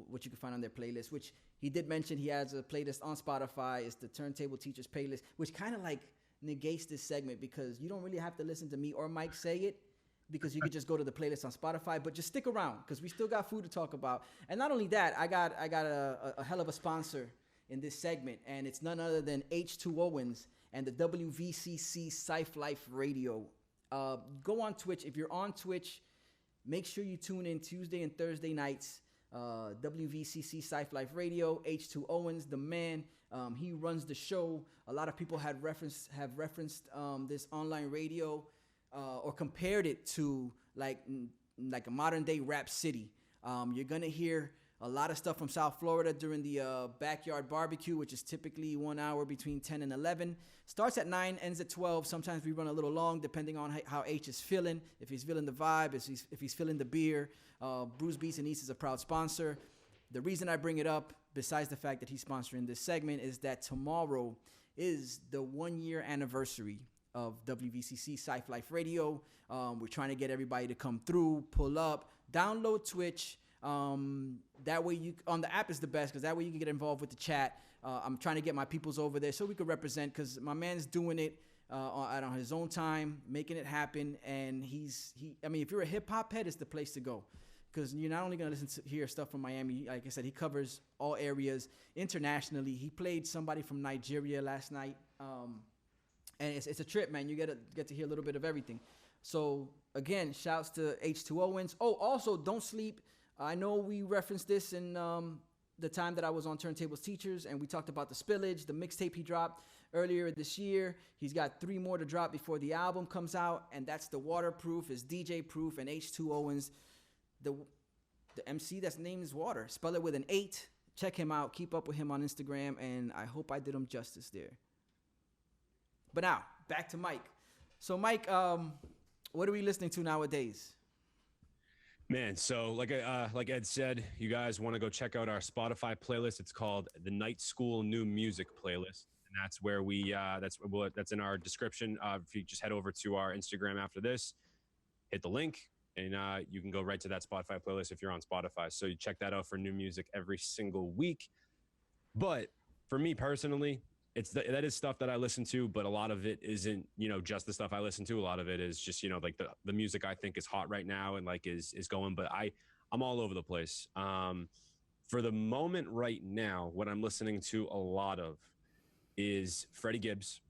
what you can find on their playlist, which he did mention he has a playlist on Spotify. It's the Turntable Teachers playlist, which kind of like negates this segment because you don't really have to listen to me or Mike say it, because you could just go to the playlist on Spotify. But just stick around because we still got food to talk about. And not only that, I got a hell of a sponsor in this segment, and it's none other than H2 Owens and the WVCC Scythe Life Radio. Go on Twitch. If you're on Twitch, make sure you tune in Tuesday and Thursday nights. WVCC Scythe Life Radio. H2 Owens, the man, he runs the show. A lot of people have referenced this online radio or compared it to like a modern day Rap City. You're gonna hear a lot of stuff from South Florida during the backyard barbecue, which is typically 1 hour between 10 and 11. Starts at 9, ends at 12. Sometimes we run a little long depending on how H is feeling, if he's feeling the vibe, if he's feeling the beer. BrewsBeats&Eats is a proud sponsor. The reason I bring it up, besides the fact that he's sponsoring this segment, is that tomorrow is the 1-year anniversary of WVCC Scythe Life Radio. We're trying to get everybody to come through, pull up, download Twitch. That way you on the app is the best because that way you can get involved with the chat. I'm trying to get my peoples over there so we could represent, because my man's doing it on his own time, making it happen. And I mean, if you're a hip hop head, it's the place to go, because you're not only gonna hear stuff from Miami. Like I said, he covers all areas internationally. He played somebody from Nigeria last night, and it's a trip, man. You get to hear a little bit of everything. So again, shouts to H2 Owens. Oh, also don't sleep. I know we referenced this in the time that I was on Turntables Teachers, and we talked about the Spillage, the mixtape he dropped earlier this year. He's got 3 more to drop before the album comes out, and that's the Waterproof, is DJ Proof, and H2 Owens, the MC that's named is Water. Spell it with an 8. Check him out. Keep up with him on Instagram, and I hope I did him justice there. But now, back to Mike. So, Mike, what are we listening to nowadays?
Man, so like Ed said, you guys want to go check out our Spotify playlist. It's called the Night School New Music Playlist, and that's where that's in our description. If you just head over to our Instagram after this, hit the link, and you can go right to that Spotify playlist if you're on Spotify. So you check that out for new music every single week. But for me personally, that is stuff that I listen to, but a lot of it isn't, just the stuff I listen to. A lot of it is just, like the music I think is hot right now and like is going, but I'm all over the place. For the moment right now, what I'm listening to a lot of is Freddie Gibbs.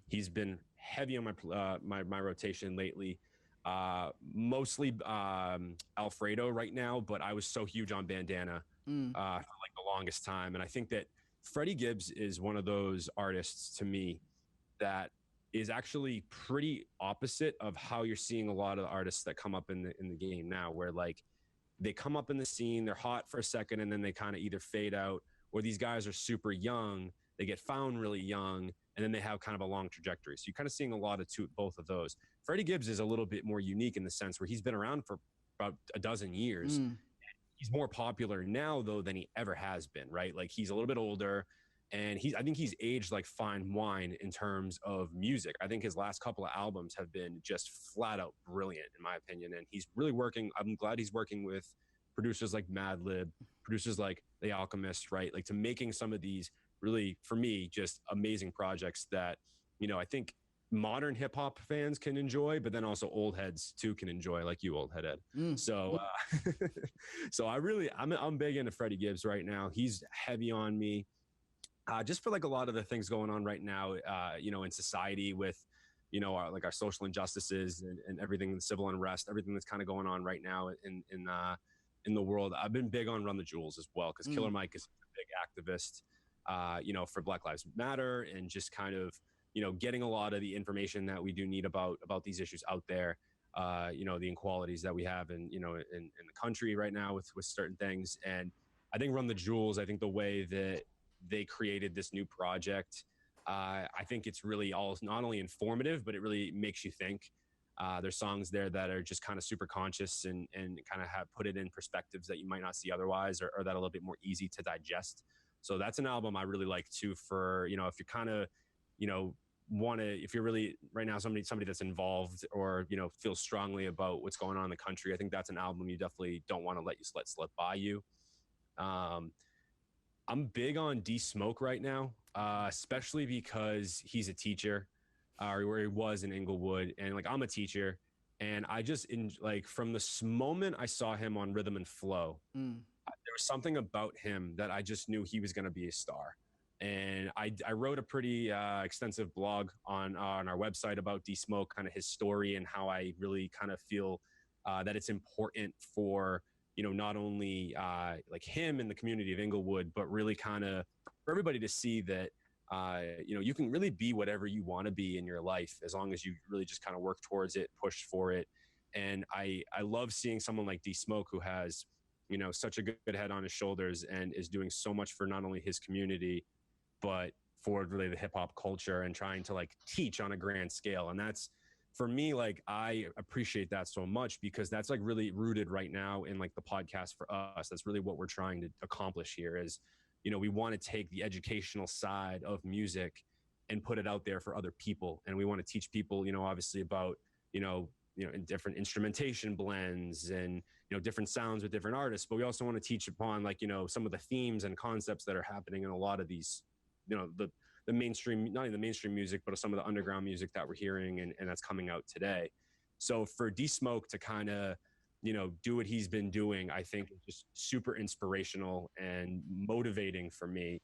He's been heavy on my rotation lately. Mostly Alfredo right now, but I was so huge on Bandana for like the longest time. And I think that Freddie Gibbs is one of those artists to me that is actually pretty opposite of how you're seeing a lot of the artists that come up in the game now, where like they come up in the scene, they're hot for a second, and then they kind of either fade out, or these guys are super young, they get found really young, and then they have kind of a long trajectory. So you're kind of seeing a lot of both of those. Freddie Gibbs is a little bit more unique in the sense where he's been around for about a dozen years. He's more popular now, though, than he ever has been, right? Like, he's a little bit older, and I think he's aged like fine wine in terms of music. I think his last couple of albums have been just flat out brilliant, in my opinion. And he's really I'm glad he's working with producers like Madlib, producers like The Alchemist, right? Like, to making some of these really, for me, just amazing projects that, I think modern hip hop fans can enjoy, but then also old heads too can enjoy, like you, Oldhead Ed. So, so I'm big into Freddie Gibbs right now. He's heavy on me, just for like a lot of the things going on right now, in society with, our social injustices and everything, the civil unrest, everything that's kind of going on right now in the world. I've been big on Run the Jewels as well, because Killer Mike is a big activist, for Black Lives Matter, and just kind of, getting a lot of the information that we do need about these issues out there, the inequalities that we have in the country right now with certain things. And I think Run the Jewels, I think the way that they created this new project, I think it's really all not only informative, but it really makes you think. There's songs there that are just kind of super conscious and kind of have put it in perspectives that you might not see otherwise, or that are a little bit more easy to digest. So that's an album I really like too, for, if you're kind of, want to, if you're really right now somebody that's involved or feels strongly about what's going on in the country, I think that's an album you definitely don't want to let slip by you. I'm big on D Smoke right now, especially because he's a teacher, where he was in Inglewood, and like I'm a teacher, and I just from the moment I saw him on Rhythm and Flow, there was something about him that I just knew he was going to be a star. And I wrote a pretty extensive blog on our website about D Smoke, kind of his story and how I really kind of feel that it's important for not only like him and the community of Inglewood, but really kind of for everybody to see that you can really be whatever you want to be in your life as long as you really just kind of work towards it, push for it. And I love seeing someone like D Smoke who has such a good head on his shoulders and is doing so much for not only his community but for really the hip hop culture and trying to like teach on a grand scale. And that's, for me, like I appreciate that so much because that's like really rooted right now in like the podcast for us. That's really what we're trying to accomplish here is, we want to take the educational side of music and put it out there for other people. And we want to teach people, obviously about, in different instrumentation blends and, different sounds with different artists. But we also want to teach upon like, some of the themes and concepts that are happening in a lot of these, the mainstream, not even the mainstream music, but some of the underground music that we're hearing and that's coming out today. So for D Smoke to kind of, do what he's been doing, I think is just super inspirational and motivating for me,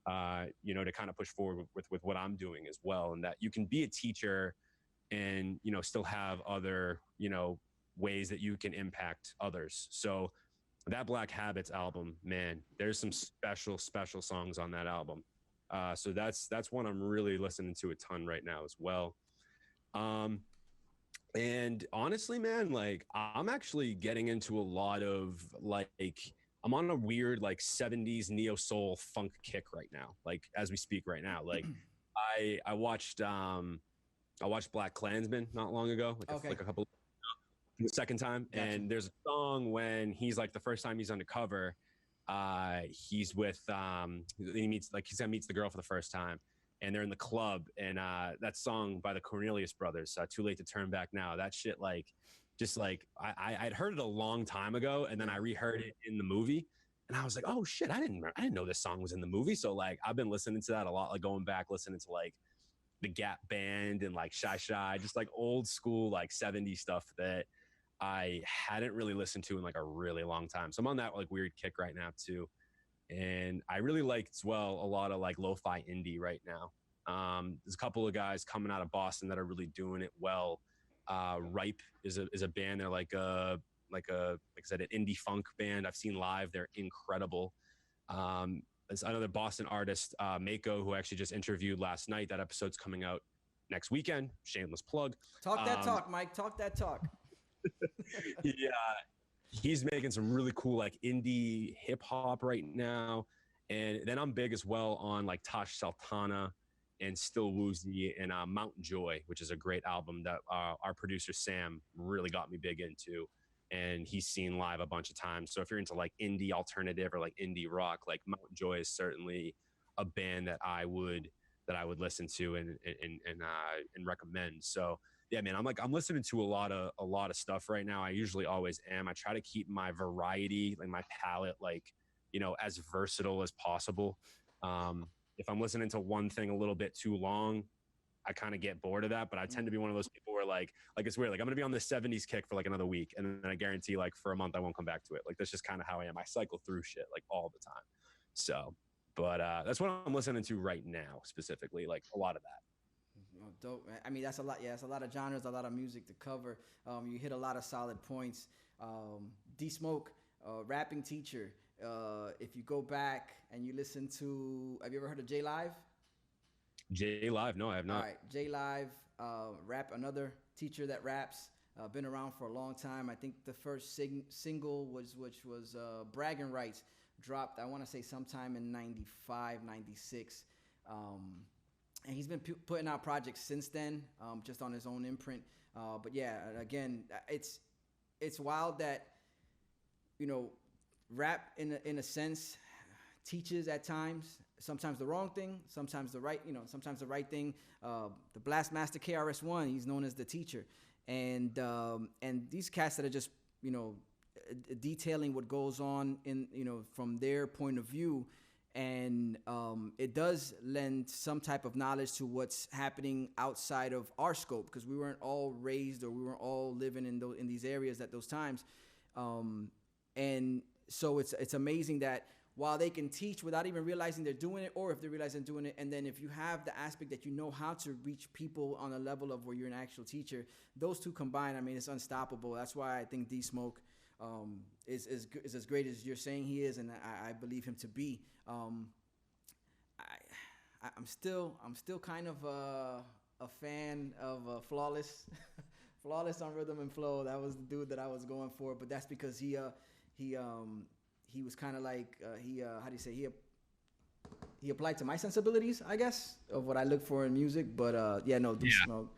to kind of push forward with what I'm doing as well. And that you can be a teacher and, still have other, ways that you can impact others. So that Black Habits album, man, there's some special songs on that album. So that's one I'm really listening to a ton right now as well. And honestly, man, like I'm actually getting into a lot of like, I'm on a weird like 70s neo soul funk kick right now, like as we speak right now. Like I watched Black Klansman not long ago, like a couple the second time. Gotcha. And there's a song when he's like the first time he's undercover, he's with he meets the girl for the first time and they're in the club and that song by the Cornelius Brothers, Too Late to Turn Back Now, that shit like just like I'd heard it a long time ago and then I reheard it in the movie and I was like, oh shit, I didn't know this song was in the movie. So like I've been listening to that a lot, like going back listening to like the Gap Band and like Shy Shy, just like old school like 70s stuff that I hadn't really listened to in like a really long time. So I'm on that like weird kick right now too. And I really like as well a lot of like lo-fi indie right now. There's a couple of guys coming out of Boston that are really doing it well. Ripe is a band. They're like I said, an indie funk band. I've seen live. They're incredible. There's another Boston artist, Mako, who I actually just interviewed last night. That episode's coming out next weekend. Shameless plug.
Talk that talk, Mike. Talk that talk.
Yeah, he's making some really cool like indie hip hop right now. And then I'm big as well on like Tosh Sultana and Still Woozy and Mountain Joy, which is a great album that our producer Sam really got me big into. And he's seen live a bunch of times. So if you're into like indie alternative or like indie rock, like Mountain Joy is certainly a band that I would listen to and recommend. So yeah, man, I'm listening to a lot of stuff right now. I usually always am. I try to keep my variety, like my palette, like, as versatile as possible. If I'm listening to one thing a little bit too long, I kind of get bored of that, but I tend to be one of those people where like it's weird. Like I'm going to be on the 70s kick for like another week. And then I guarantee like for a month, I won't come back to it. Like, that's just kind of how I am. I cycle through shit like all the time. So, but that's what I'm listening to right now, specifically, like a lot of that.
Oh, dope, man. I mean, that's a lot. Yeah, it's a lot of genres, a lot of music to cover. You hit a lot of solid points. D Smoke, rapping teacher. If you go back and you listen to, have you ever heard of J Live?
J Live? No, I have not.
All right, J Live, another teacher that raps. Been around for a long time. I think the first single which was Bragging Rights, dropped, I want to say sometime in 95, 96. And he's been putting out projects since then, just on his own imprint. But yeah, again, it's wild that, rap in a sense teaches at times. sometimes the wrong thing, sometimes the right, sometimes the right thing. The Blastmaster KRS-One, he's known as the teacher, and these cats that are just detailing what goes on in from their point of view, and it does lend some type of knowledge to what's happening outside of our scope, because we weren't all raised, or we weren't all living in these areas at those times, and so it's amazing that while they can teach without even realizing they're doing it, or if they realize they're doing it, and then if you have the aspect that you know how to reach people on a level of where you're an actual teacher, those two combined, I mean, it's unstoppable. That's why I think D Smoke is as great as you're saying he is, and I believe him to be. I'm still kind of a fan of Flawless, Flawless on Rhythm and Flow. That was the dude that I was going for, but that's because he was kind of like how do you say, he applied to my sensibilities, I guess, of what I look for in music. But D Smoke.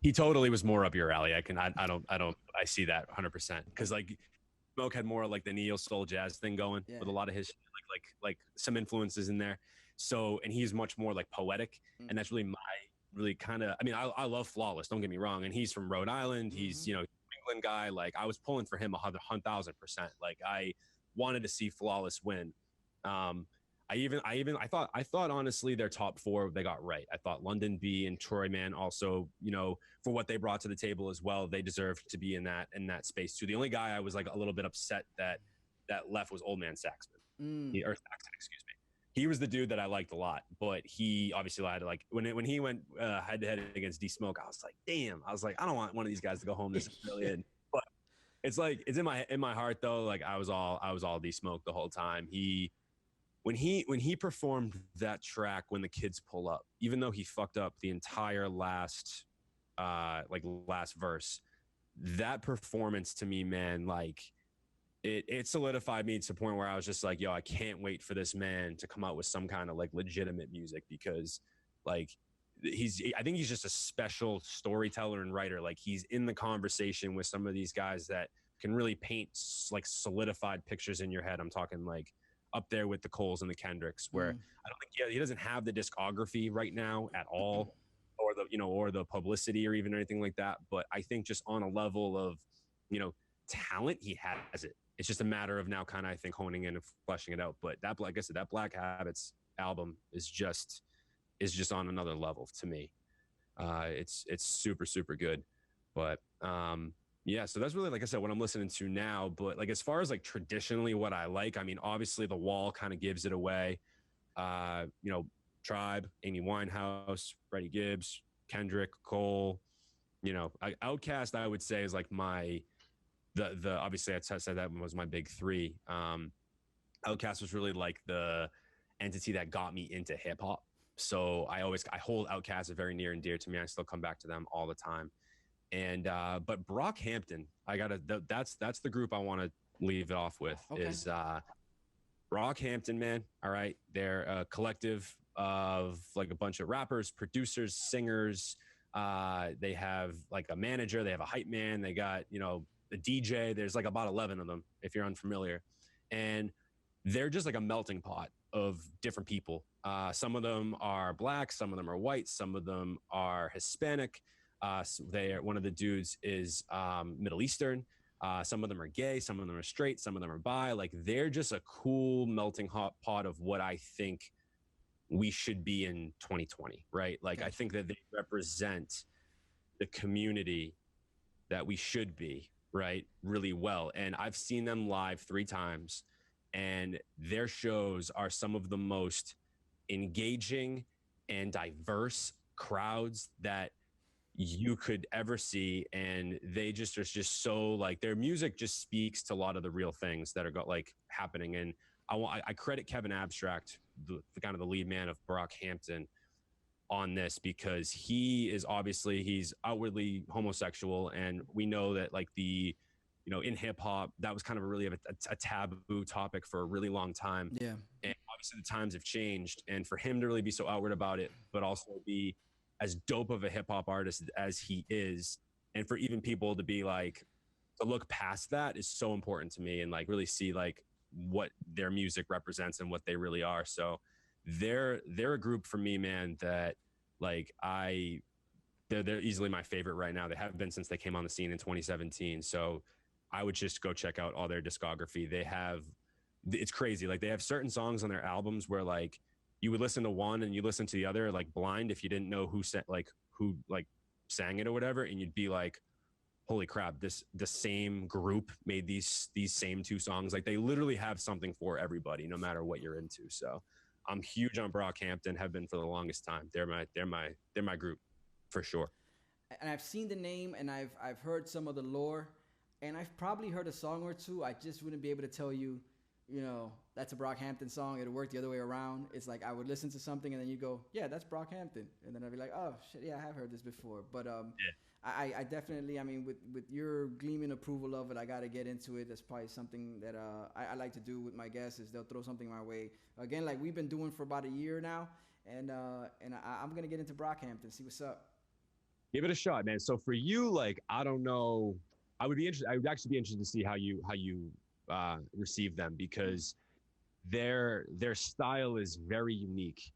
He totally was more up your alley. I see that 100%, because like Smoke had more like the neo soul jazz thing going with a lot of his like some influences in there. So, and he's much more like poetic, and that's really kind of, I mean, I love Flawless, don't get me wrong, and he's from Rhode Island. He's England guy. Like I was pulling for him 100,000%. Like I wanted to see Flawless win. I thought honestly their top four they got right. I thought London B and Troy Man also, for what they brought to the table as well, they deserved to be in that space too. The only guy I was like a little bit upset that left was Old Man Saxon. Or Saxon, excuse me. He was the dude that I liked a lot, but he obviously had to, like, when he went head to head against D Smoke, I was like, damn. I was like, I don't want one of these guys to go home this early. But it's like, it's in my heart though. Like I was all D Smoke the whole time. When he performed that track, When the Kids Pull Up, even though he fucked up the entire last verse, that performance to me, man, like it solidified me to the point where I was just like, yo, I can't wait for this man to come out with some kind of like legitimate music, because like I think he's just a special storyteller and writer. Like he's in the conversation with some of these guys that can really paint like solidified pictures in your head. I'm talking like up there with the Coles and the Kendricks, where I don't think he doesn't have the discography right now at all, or the publicity or even anything like that. But I think just on a level of, talent, he has it. It's just a matter of now kind of, I think, honing in and fleshing it out. But that, like I said, that Black Habits album is just on another level to me. It's super, super good. But yeah, so that's really, like I said, what I'm listening to now. But like as far as like traditionally what I like, I mean, obviously The Wall kind of gives it away. Tribe, Amy Winehouse, Freddie Gibbs, Kendrick, Cole. Outkast, I would say, is like the obviously I said that was my big three. Outkast was really like the entity that got me into hip hop. So I hold Outkast very near and dear to me. I still come back to them all the time. And but Brockhampton, that's the group I want to leave it off with. Okay. Is Brockhampton, man. All right, they're a collective of like a bunch of rappers, producers, singers. They have like a manager, they have a hype man, they got a DJ. There's like about 11 of them if you're unfamiliar, and they're just like a melting pot of different people. Some of them are black, some of them are white, some of them are Hispanic. One of the dudes is Middle Eastern. Some of them are gay, some of them are straight, some of them are bi. Like they're just a cool melting pot of what I think we should be in 2020, right? Like okay. I think that they represent the community that we should be, right, really well. And I've seen them live 3 times, and their shows are some of the most engaging and diverse crowds that you could ever see. And they just are just so like, their music just speaks to a lot of the real things that are happening. And I credit Kevin Abstract, the kind of the lead man of Brockhampton, on this, because he's outwardly homosexual, and we know that like in hip hop that was kind of a taboo topic for a really long time. Yeah, and obviously the times have changed, and for him to really be so outward about it, but also be as dope of a hip hop artist as he is, and for even people to be like to look past that is so important to me, and like really see like what their music represents and what they really are. So they're a group for me, man, that like they're easily my favorite right now. They have been since they came on the scene in 2017. So I would just go check out all their discography. It's crazy. Like they have certain songs on their albums where like you would listen to one and you listen to the other like blind if you didn't know who sang it or whatever, and you'd be like, holy crap, the same group made these same two songs. Like they literally have something for everybody, no matter what you're into. So I'm huge on Brockhampton, have been for the longest time. They're my group for sure.
And I've seen the name and I've heard some of the lore, and I've probably heard a song or two. I just wouldn't be able to tell you, that's a Brockhampton song. It'll work the other way around. It's like I would listen to something and then you go, yeah, that's Brockhampton. And then I'd be like, oh shit, yeah, I have heard this before. But I definitely, I mean, with your gleaming approval of it, I got to get into it. That's probably something that I like to do with my guests, is they'll throw something my way. Again, like we've been doing for about a year now, and I'm going to get into Brockhampton, see what's up.
Give it a shot, man. So for you, like, I don't know, I would actually be interested to see how you receive them, because their style is very unique.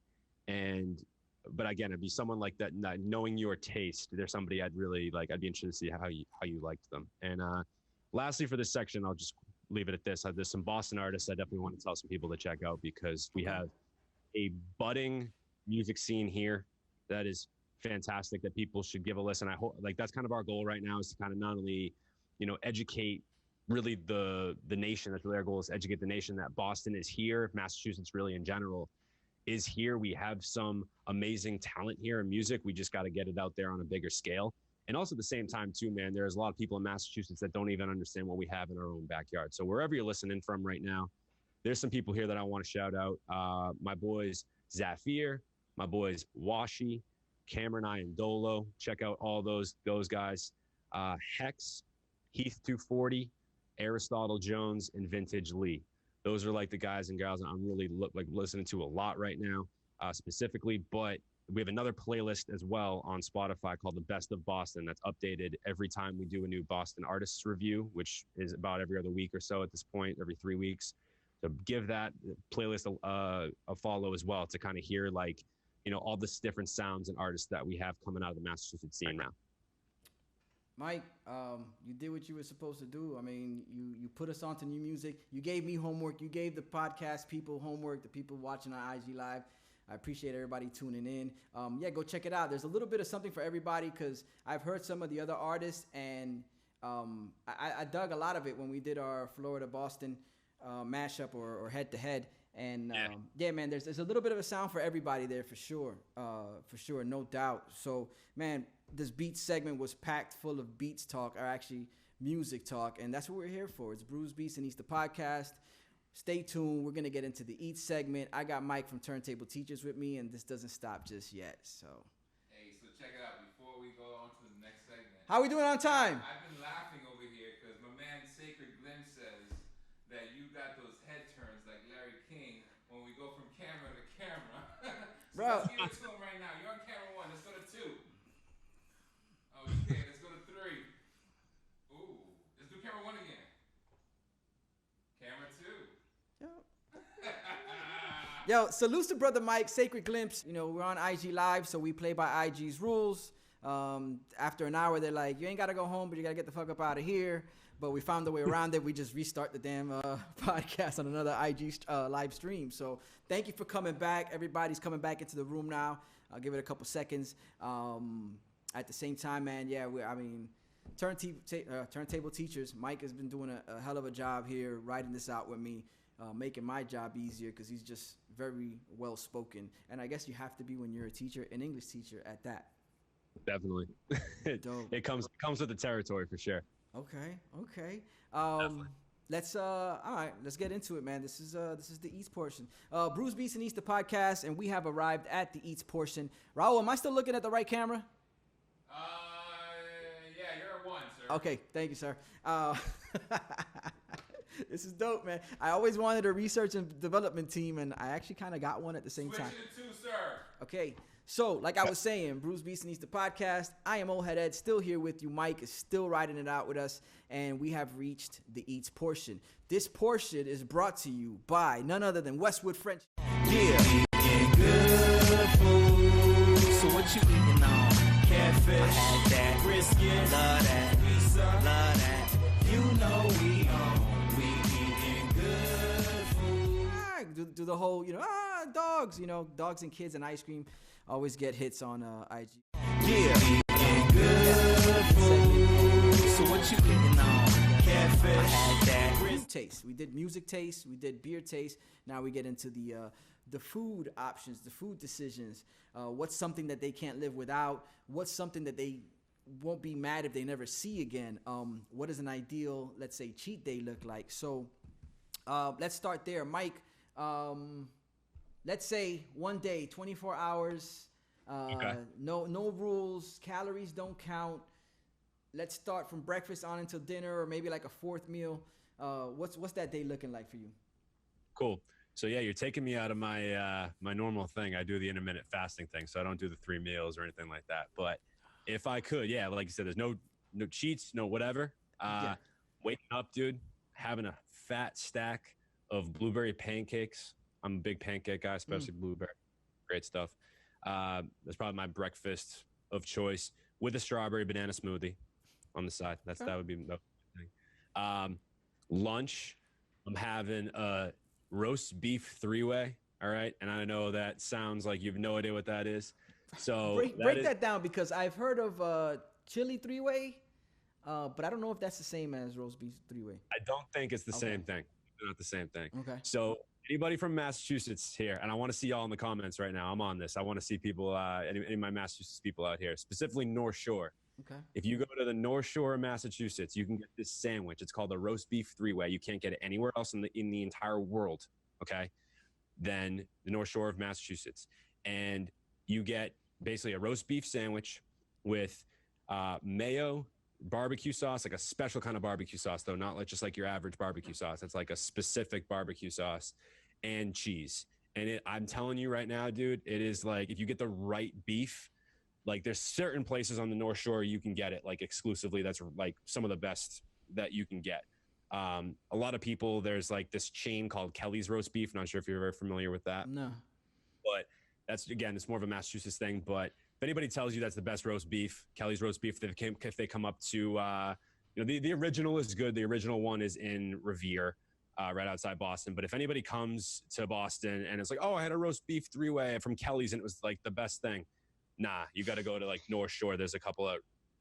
But again, it'd be someone like that, knowing your taste. There's somebody I'd be interested to see how you liked them. And lastly, for this section, I'll just leave it at this. There's some Boston artists I definitely want to tell some people to check out, because we have a budding music scene here that is fantastic, that people should give a listen. I hope, like, that's kind of our goal right now, is to kind of not only, educate really the nation. That's really our goal, is educate the nation that Boston is here, Massachusetts really in general is here. We have some amazing talent here in music. We just got to get it out there on a bigger scale. And also at the same time too, man, there's a lot of people in Massachusetts that don't even understand what we have in our own backyard. So wherever you're listening from right now, there's some people here that I want to shout out. My boys Zafir, my boys Washi, Cameron Iandolo. Check out all those guys. Hex, Heath 240, Aristotle Jones, and Vintage Lee. Those are like the guys and gals I'm really listening to a lot right now, specifically. But we have another playlist as well on Spotify called The Best of Boston, that's updated every time we do a new Boston artists review, which is about every other week or so at this point, every 3 weeks. So give that playlist a follow as well, to kind of hear all this different sounds and artists that we have coming out of the Massachusetts scene now.
Mike, you did what you were supposed to do. I mean, you put us onto new music. You gave me homework. You gave the podcast people homework, the people watching on IG Live. I appreciate everybody tuning in. Go check it out. There's a little bit of something for everybody, because I've heard some of the other artists, and I dug a lot of it when we did our Florida-Boston mashup or head-to-head. And man, there's a little bit of a sound for everybody there, for sure, no doubt. So, man, this beats segment was packed full of beats talk, or actually music talk, and that's what we're here for. It's Brews, Beats, and Eats, the podcast. Stay tuned. We're gonna get into the Eats segment. I got Mike from Turntable Teachers with me, and this doesn't stop just yet. So,
hey, so check it out before we go on to the next segment.
How we doing on time?
I've been laughing over here because my man Sacred Glimpse says that you got those head turns like Larry King when we go from camera to camera. So
bro,
let's give it to him right now. You're on camera 1. Let's go to 2. Okay, let's go to 3. Ooh, let's do camera 1 again. Camera 2.
Yo, salutes to brother Mike, Sacred Glimpse. We're on IG Live, so we play by IG's rules. After an hour, they're like, you ain't got to go home, but you got to get the fuck up out of here. But we found a way around it. We just restart the damn podcast on another IG live stream. So thank you for coming back. Everybody's coming back into the room now. I'll give it a couple seconds. At the same time, man, turntable teachers. Mike has been doing a hell of a job here, writing this out with me, making my job easier, because he's just very well spoken. And I guess you have to be when you're a teacher, an English teacher at that.
Definitely. It comes with the territory for sure.
Okay. Let's get into it, man. This is the Eats portion. Brews, Beats, and Eats, the podcast, and we have arrived at the Eats portion. Raul, am I still looking at the right camera?
Yeah, you're at 1, sir.
Okay, thank you, sir. This is dope, man. I always wanted a research and development team, and I actually kind of got one at the same time.
Switch to 2, sir.
Okay, so like I was saying, Brews, Beats, and Eats, the podcast. I am Oldhead Ed, still here with you. Mike is still riding it out with us, and we have reached the Eats portion. This portion is brought to you by none other than Westwood French.
Yeah. good food. So what you eating on? Catfish, I had that. Brisket, love that. Pizza, love that. You know we eating good food.
Do the whole, dogs, dogs and kids and ice cream always get hits on IG.
Yeah, eating good food. So what you eating on? Catfish, I had that.
Food taste. We did music taste. We did beer taste. Now we get into the food options, the food decisions. What's something that they can't live without? What's something that they won't be mad if they never see again? What does an ideal, let's say, cheat day look like? So let's start there. Mike, let's say one day, 24 hours,
Okay.
no rules, calories don't count. Let's start from breakfast on until dinner, or maybe like a fourth meal. What's that day looking like for you?
Cool. So yeah, you're taking me out of my my normal thing. I do the intermittent fasting thing, so I don't do the 3 meals or anything like that. But if I could, yeah, like you said, there's no cheats, no whatever.
Yeah.
Waking up, dude, having a fat stack of blueberry pancakes. I'm a big pancake guy, especially blueberry. Great stuff. That's probably my breakfast of choice with a strawberry banana smoothie on the side. That would be the thing. Lunch, I'm having a roast beef 3-way. All right, and I know that sounds like you have no idea what that is. So
break that down, because I've heard of chili 3-way, but I don't know if that's the same as roast beef 3-way.
I don't think it's the same thing. They're not the same thing.
Okay.
So anybody from Massachusetts here, and I want to see y'all in the comments right now. I'm on this. I want to see people, any of my Massachusetts people out here, specifically North Shore.
Okay.
If you go to the North Shore of Massachusetts, you can get this sandwich. It's called a roast beef 3-way. You can't get it anywhere else in the entire world, okay, than the North Shore of Massachusetts. And you get basically a roast beef sandwich with mayo, barbecue sauce, like a special kind of barbecue sauce, though, not like just like your average barbecue sauce. It's like a specific barbecue sauce, and cheese. And I'm telling you right now, dude, it is like, if you get the right beef, like there's certain places on the North Shore you can get it like exclusively. That's like some of the best that you can get. A lot of people, there's like this chain called Kelly's Roast Beef. Not sure if you're very familiar with that.
No.
But that's, again, it's more of a Massachusetts thing. But if anybody tells you that's the best roast beef, Kelly's Roast Beef, if they come up to, the original is good. The original one is in Revere, right outside Boston. But if anybody comes to Boston and it's like, oh, I had a roast beef 3-way from Kelly's and it was like the best thing. Nah, you got to go to like North Shore. There's a couple of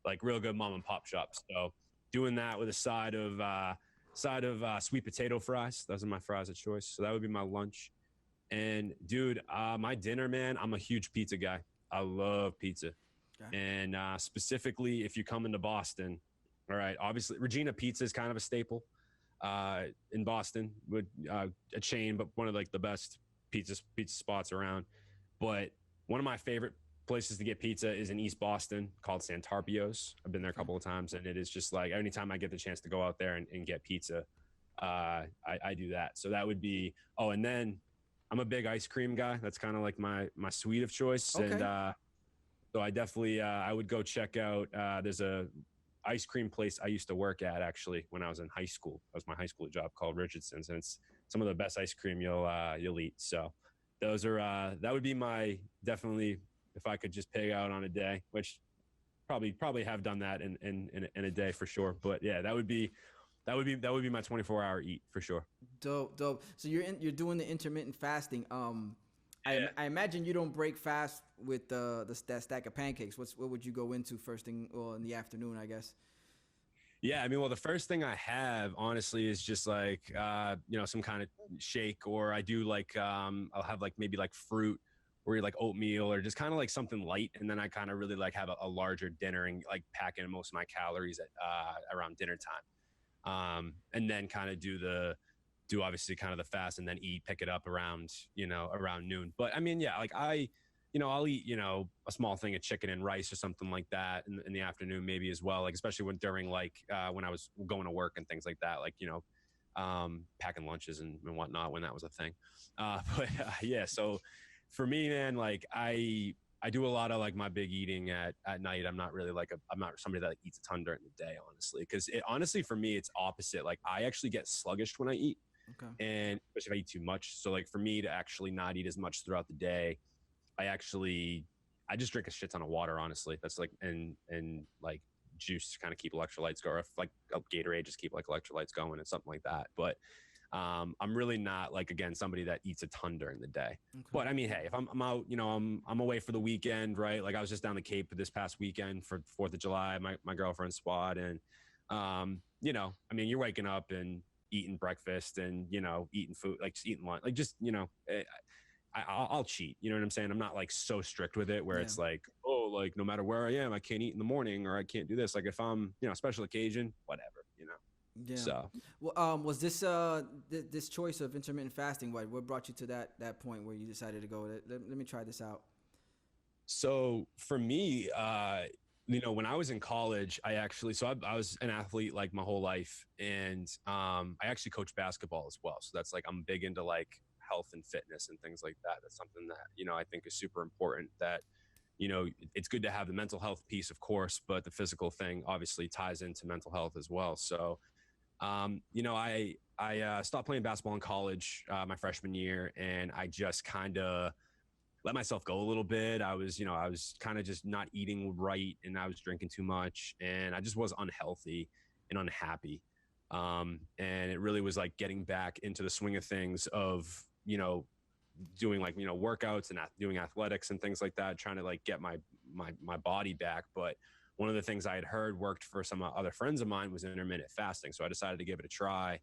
like real good mom and pop shops. So doing that with a side of sweet potato fries. Those are my fries of choice. So that would be my lunch. And dude, my dinner, man, I'm a huge pizza guy. I love pizza. Okay. And specifically, if you come into Boston, all right, obviously Regina Pizza is kind of a staple in Boston, with a chain, but one of like the best pizza spots around. But one of my favorite places to get pizza is in East Boston called Santarpio's. I've been there a couple of times, and it is just like anytime I get the chance to go out there and get pizza, I do that. So that would be, and then I'm a big ice cream guy. That's kind of like my sweet of choice. Okay. And so I definitely, I would go check out, there's a ice cream place I used to work at actually when I was in high school. That was my high school job, called Richardson's, and it's some of the best ice cream you'll eat. So those are, that would be my, definitely, if I could just pig out on a day, which probably have done that in a day for sure. But yeah, that would be my 24-hour eat for sure.
Dope. So you're doing the intermittent fasting. I imagine you don't break fast with that stack of pancakes. What would you go into first thing, well, in the afternoon, I guess?
Yeah, I mean, well, the first thing I have, honestly, is just like some kind of shake, or I do like I'll have like maybe like fruit, or like oatmeal, or just kind of like something light. And then I kind of really like have a larger dinner and like pack in most of my calories at around dinner time. And then kind of do obviously kind of the fast, and then pick it up around noon. But I mean, yeah, like I'll eat, a small thing of chicken and rice or something like that in the afternoon, maybe as well. Like, especially during when I was going to work and things like that, like, packing lunches and whatnot when that was a thing. Yeah, so for me, man, like I do a lot of like my big eating at night. I'm not somebody that like, eats a ton during the day, honestly, because honestly for me it's opposite. Like I actually get sluggish when I eat, and especially if I eat too much. So like for me to actually not eat as much throughout the day, I just drink a shit ton of water, honestly. That's like, and like juice to kind of keep electrolytes going, or if like a Gatorade, just keep like electrolytes going and something like that. But I'm really not like, again, somebody that eats a ton during the day. Okay. But I mean, hey, if I'm out, you know, I'm away for the weekend, right? Like I was just down the Cape this past weekend for 4th of July, my girlfriend's squad. And, you know, I mean, you're waking up and eating breakfast and, you know, eating food, like just eating lunch, like just, you know, I'll cheat. You know what I'm saying? I'm not like so strict with it where it's like, oh, like no matter where I am, I can't eat in the morning or I can't do this. Like if I'm, you know, special occasion, whatever, you know?
Yeah.
So,
well, was this this choice of intermittent fasting? What brought you to that point where you decided to go? Let me try this out.
So for me, you know, when I was in college, I was an athlete like my whole life, and I actually coach basketball as well. So that's like I'm big into like health and fitness and things like that. That's something that, you know, I think is super important. That, you know, it's good to have the mental health piece, of course, but the physical thing obviously ties into mental health as well. So. You know, I stopped playing basketball in college my freshman year, and I just kind of let myself go a little bit. I was kind of just not eating right, and I was drinking too much, and I just was unhealthy and unhappy. And it really was like getting back into the swing of things of, you know, doing like, you know, workouts and doing athletics and things like that, trying to like get my body back. But one of the things I had heard worked for some other friends of mine was intermittent fasting. So I decided to give it a try.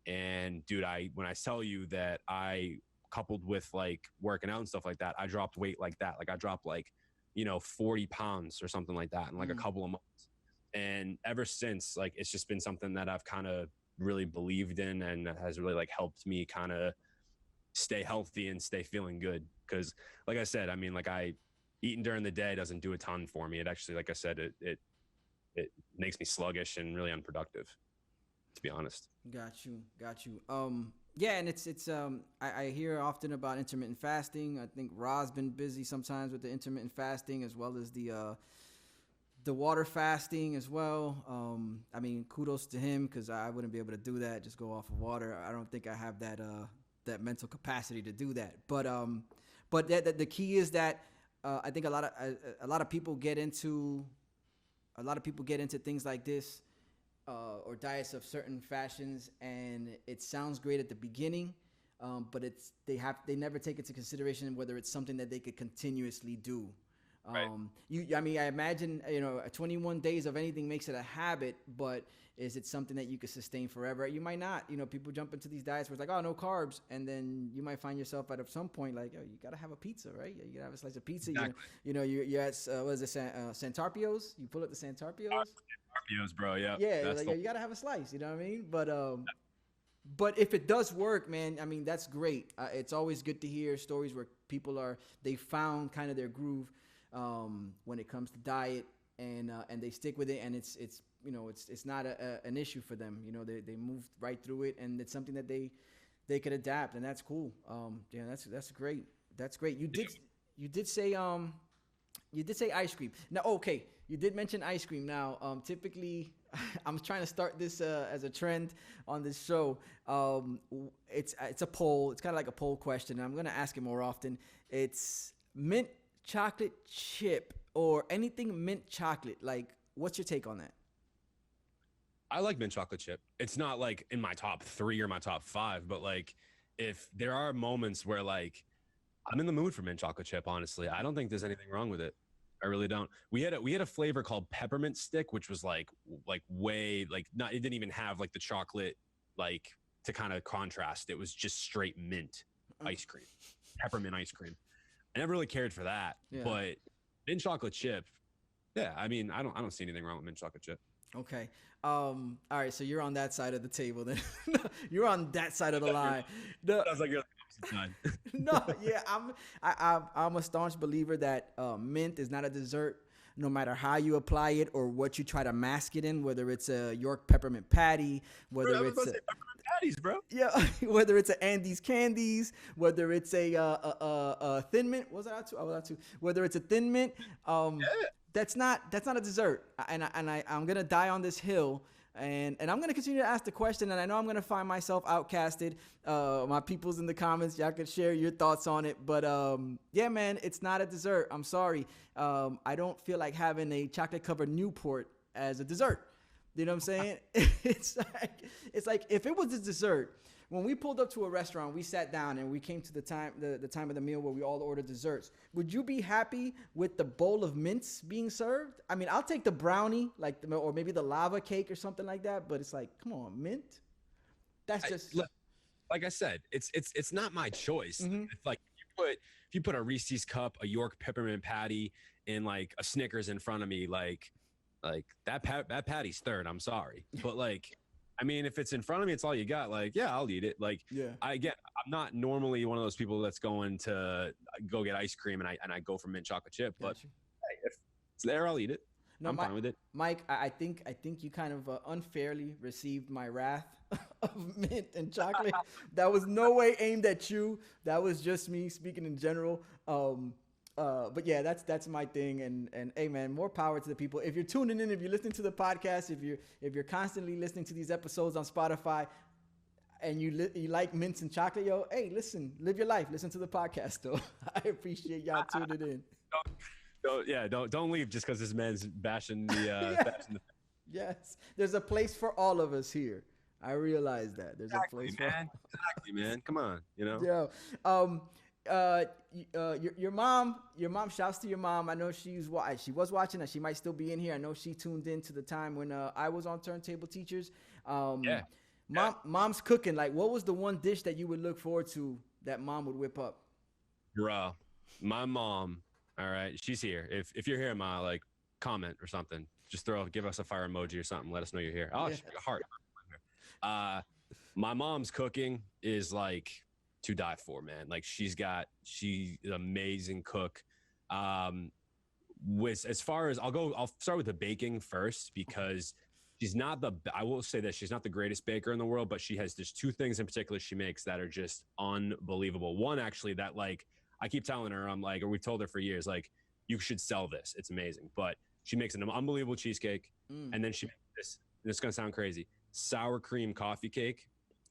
And dude, when I tell you that I, coupled with like working out and stuff like that, I dropped weight like that. Like I dropped like, you know, 40 pounds or something like that in like a couple of months. And ever since, like, it's just been something that I've kind of really believed in and has really like helped me kind of stay healthy and stay feeling good. Cause like I said, I mean, like eating during the day doesn't do a ton for me. It actually, like I said, it makes me sluggish and really unproductive, to be honest.
Got you. Yeah, and it's I hear often about intermittent fasting. I think Ra's been busy sometimes with the intermittent fasting as well as the water fasting as well. I mean, kudos to him because I wouldn't be able to do that. Just go off of water. I don't think I have that mental capacity to do that. But the key is that. I think a lot of people get into things like this or diets of certain fashions, and it sounds great at the beginning, but they never take into consideration whether it's something that they could continuously do. Right. I imagine, you know, 21 days of anything makes it a habit, but is it something that you could sustain forever? You might not. You know, people jump into these diets where it's like, oh, no carbs, and then you might find yourself at some point like, oh, you gotta have a pizza, right? You gotta have a slice of pizza. Exactly. You're at what is it, Santarpio's? You pull up the Santarpio's.
Santarpio's, bro. Yeah.
Yeah, like, you gotta have a slice. You know what I mean? But if it does work, man, I mean, that's great. It's always good to hear stories where people they found kind of their groove when it comes to diet, and they stick with it, and it's you know, it's not an issue for them. You know, they moved right through it, and it's something that they could adapt, and that's cool. Yeah, that's great. That's great. You did say ice cream. Now, okay, you did mention ice cream. Now, typically, I'm trying to start this as a trend on this show. It's a poll. It's kind of like a poll question. And I'm gonna ask it more often. It's mint chocolate chip or anything mint chocolate. Like, what's your take on that?
I like mint chocolate chip. It's not like in my top 3 or my top 5, but like if there are moments where like I'm in the mood for mint chocolate chip, honestly, I don't think there's anything wrong with it. I really don't. We had a flavor called peppermint stick, which was like way like not. It didn't even have like the chocolate like to kind of contrast. It was just straight mint ice cream, peppermint ice cream. I never really cared for that, but mint chocolate chip. Yeah, I mean, I don't see anything wrong with mint chocolate chip.
Okay. All right. So you're on that side of the table then. You're on that side of the line.
Sounds like you're the opposite side.
No, yeah, I'm a staunch believer that mint is not a dessert, no matter how you apply it or what you try to mask it in. Whether it's a York peppermint patty, whether it's a
patties, bro.
Yeah, whether it's a Andes Candies, whether it's a Thin Mint. What was that out to? I was out to. Whether it's a Thin Mint. That's not a dessert, and I'm gonna die on this hill. And I'm going to continue to ask the question, and I know I'm going to find myself outcasted. My people's in the comments, y'all can share your thoughts on it. But yeah, man, it's not a dessert. I'm sorry. I don't feel like having a chocolate-covered Newport as a dessert. You know what I'm saying? It's like if it was a dessert, when we pulled up to a restaurant, we sat down and we came to the time of the meal where we all ordered desserts. Would you be happy with the bowl of mints being served? I mean, I'll take the brownie, or maybe the lava cake or something like that. But it's like, come on, mint. That's just
like I said, it's not my choice.
Mm-hmm.
It's like if you put a Reese's cup, a York peppermint patty, and like a Snickers in front of me, like that patty's third. I'm sorry, but like. I mean, if it's in front of me, it's all you got. Like, yeah, I'll eat it. Like, yeah. I'm not normally one of those people that's going to go get ice cream and I go for mint chocolate chip. But hey, if it's there, I'll eat it. No, I'm fine with it.
Mike, I think you kind of unfairly received my wrath of mint and chocolate. That was no way aimed at you. That was just me speaking in general. But yeah, that's my thing. And hey, man, more power to the people. If you're tuning in, if you're listening to the podcast, if you're constantly listening to these episodes on Spotify, and you like mints and chocolate, yo, hey, listen, live your life. Listen to the podcast, though. I appreciate y'all tuning in.
Don't leave just because this man's bashing the.
Yeah.
Bashing the...
Yes, there's a place for all of us here. I realize that there's a place for.
Exactly, man. Come on, you know.
Yeah. Your mom, shouts to your mom. I know she was watching, and she might still be in here. I know she tuned in to the time when I was on Turntable Teachers. Mom's cooking. Like, what was the one dish that you would look forward to that mom would whip up?
Bro, my mom. All right, she's here. If you're here, Ma, like, comment or something. Just give us a fire emoji or something. Let us know you're here. Oh, heart. My mom's cooking is like to die for, man. Like she's an amazing cook. As far as I'll start with the baking first, because I will say that she's not the greatest baker in the world, but there's two things in particular she makes that are just unbelievable. One, actually, that like I keep telling her, or we've told her for years, like, you should sell this. It's amazing. But she makes an unbelievable cheesecake. And then she makes this is gonna sound crazy, sour cream coffee cake.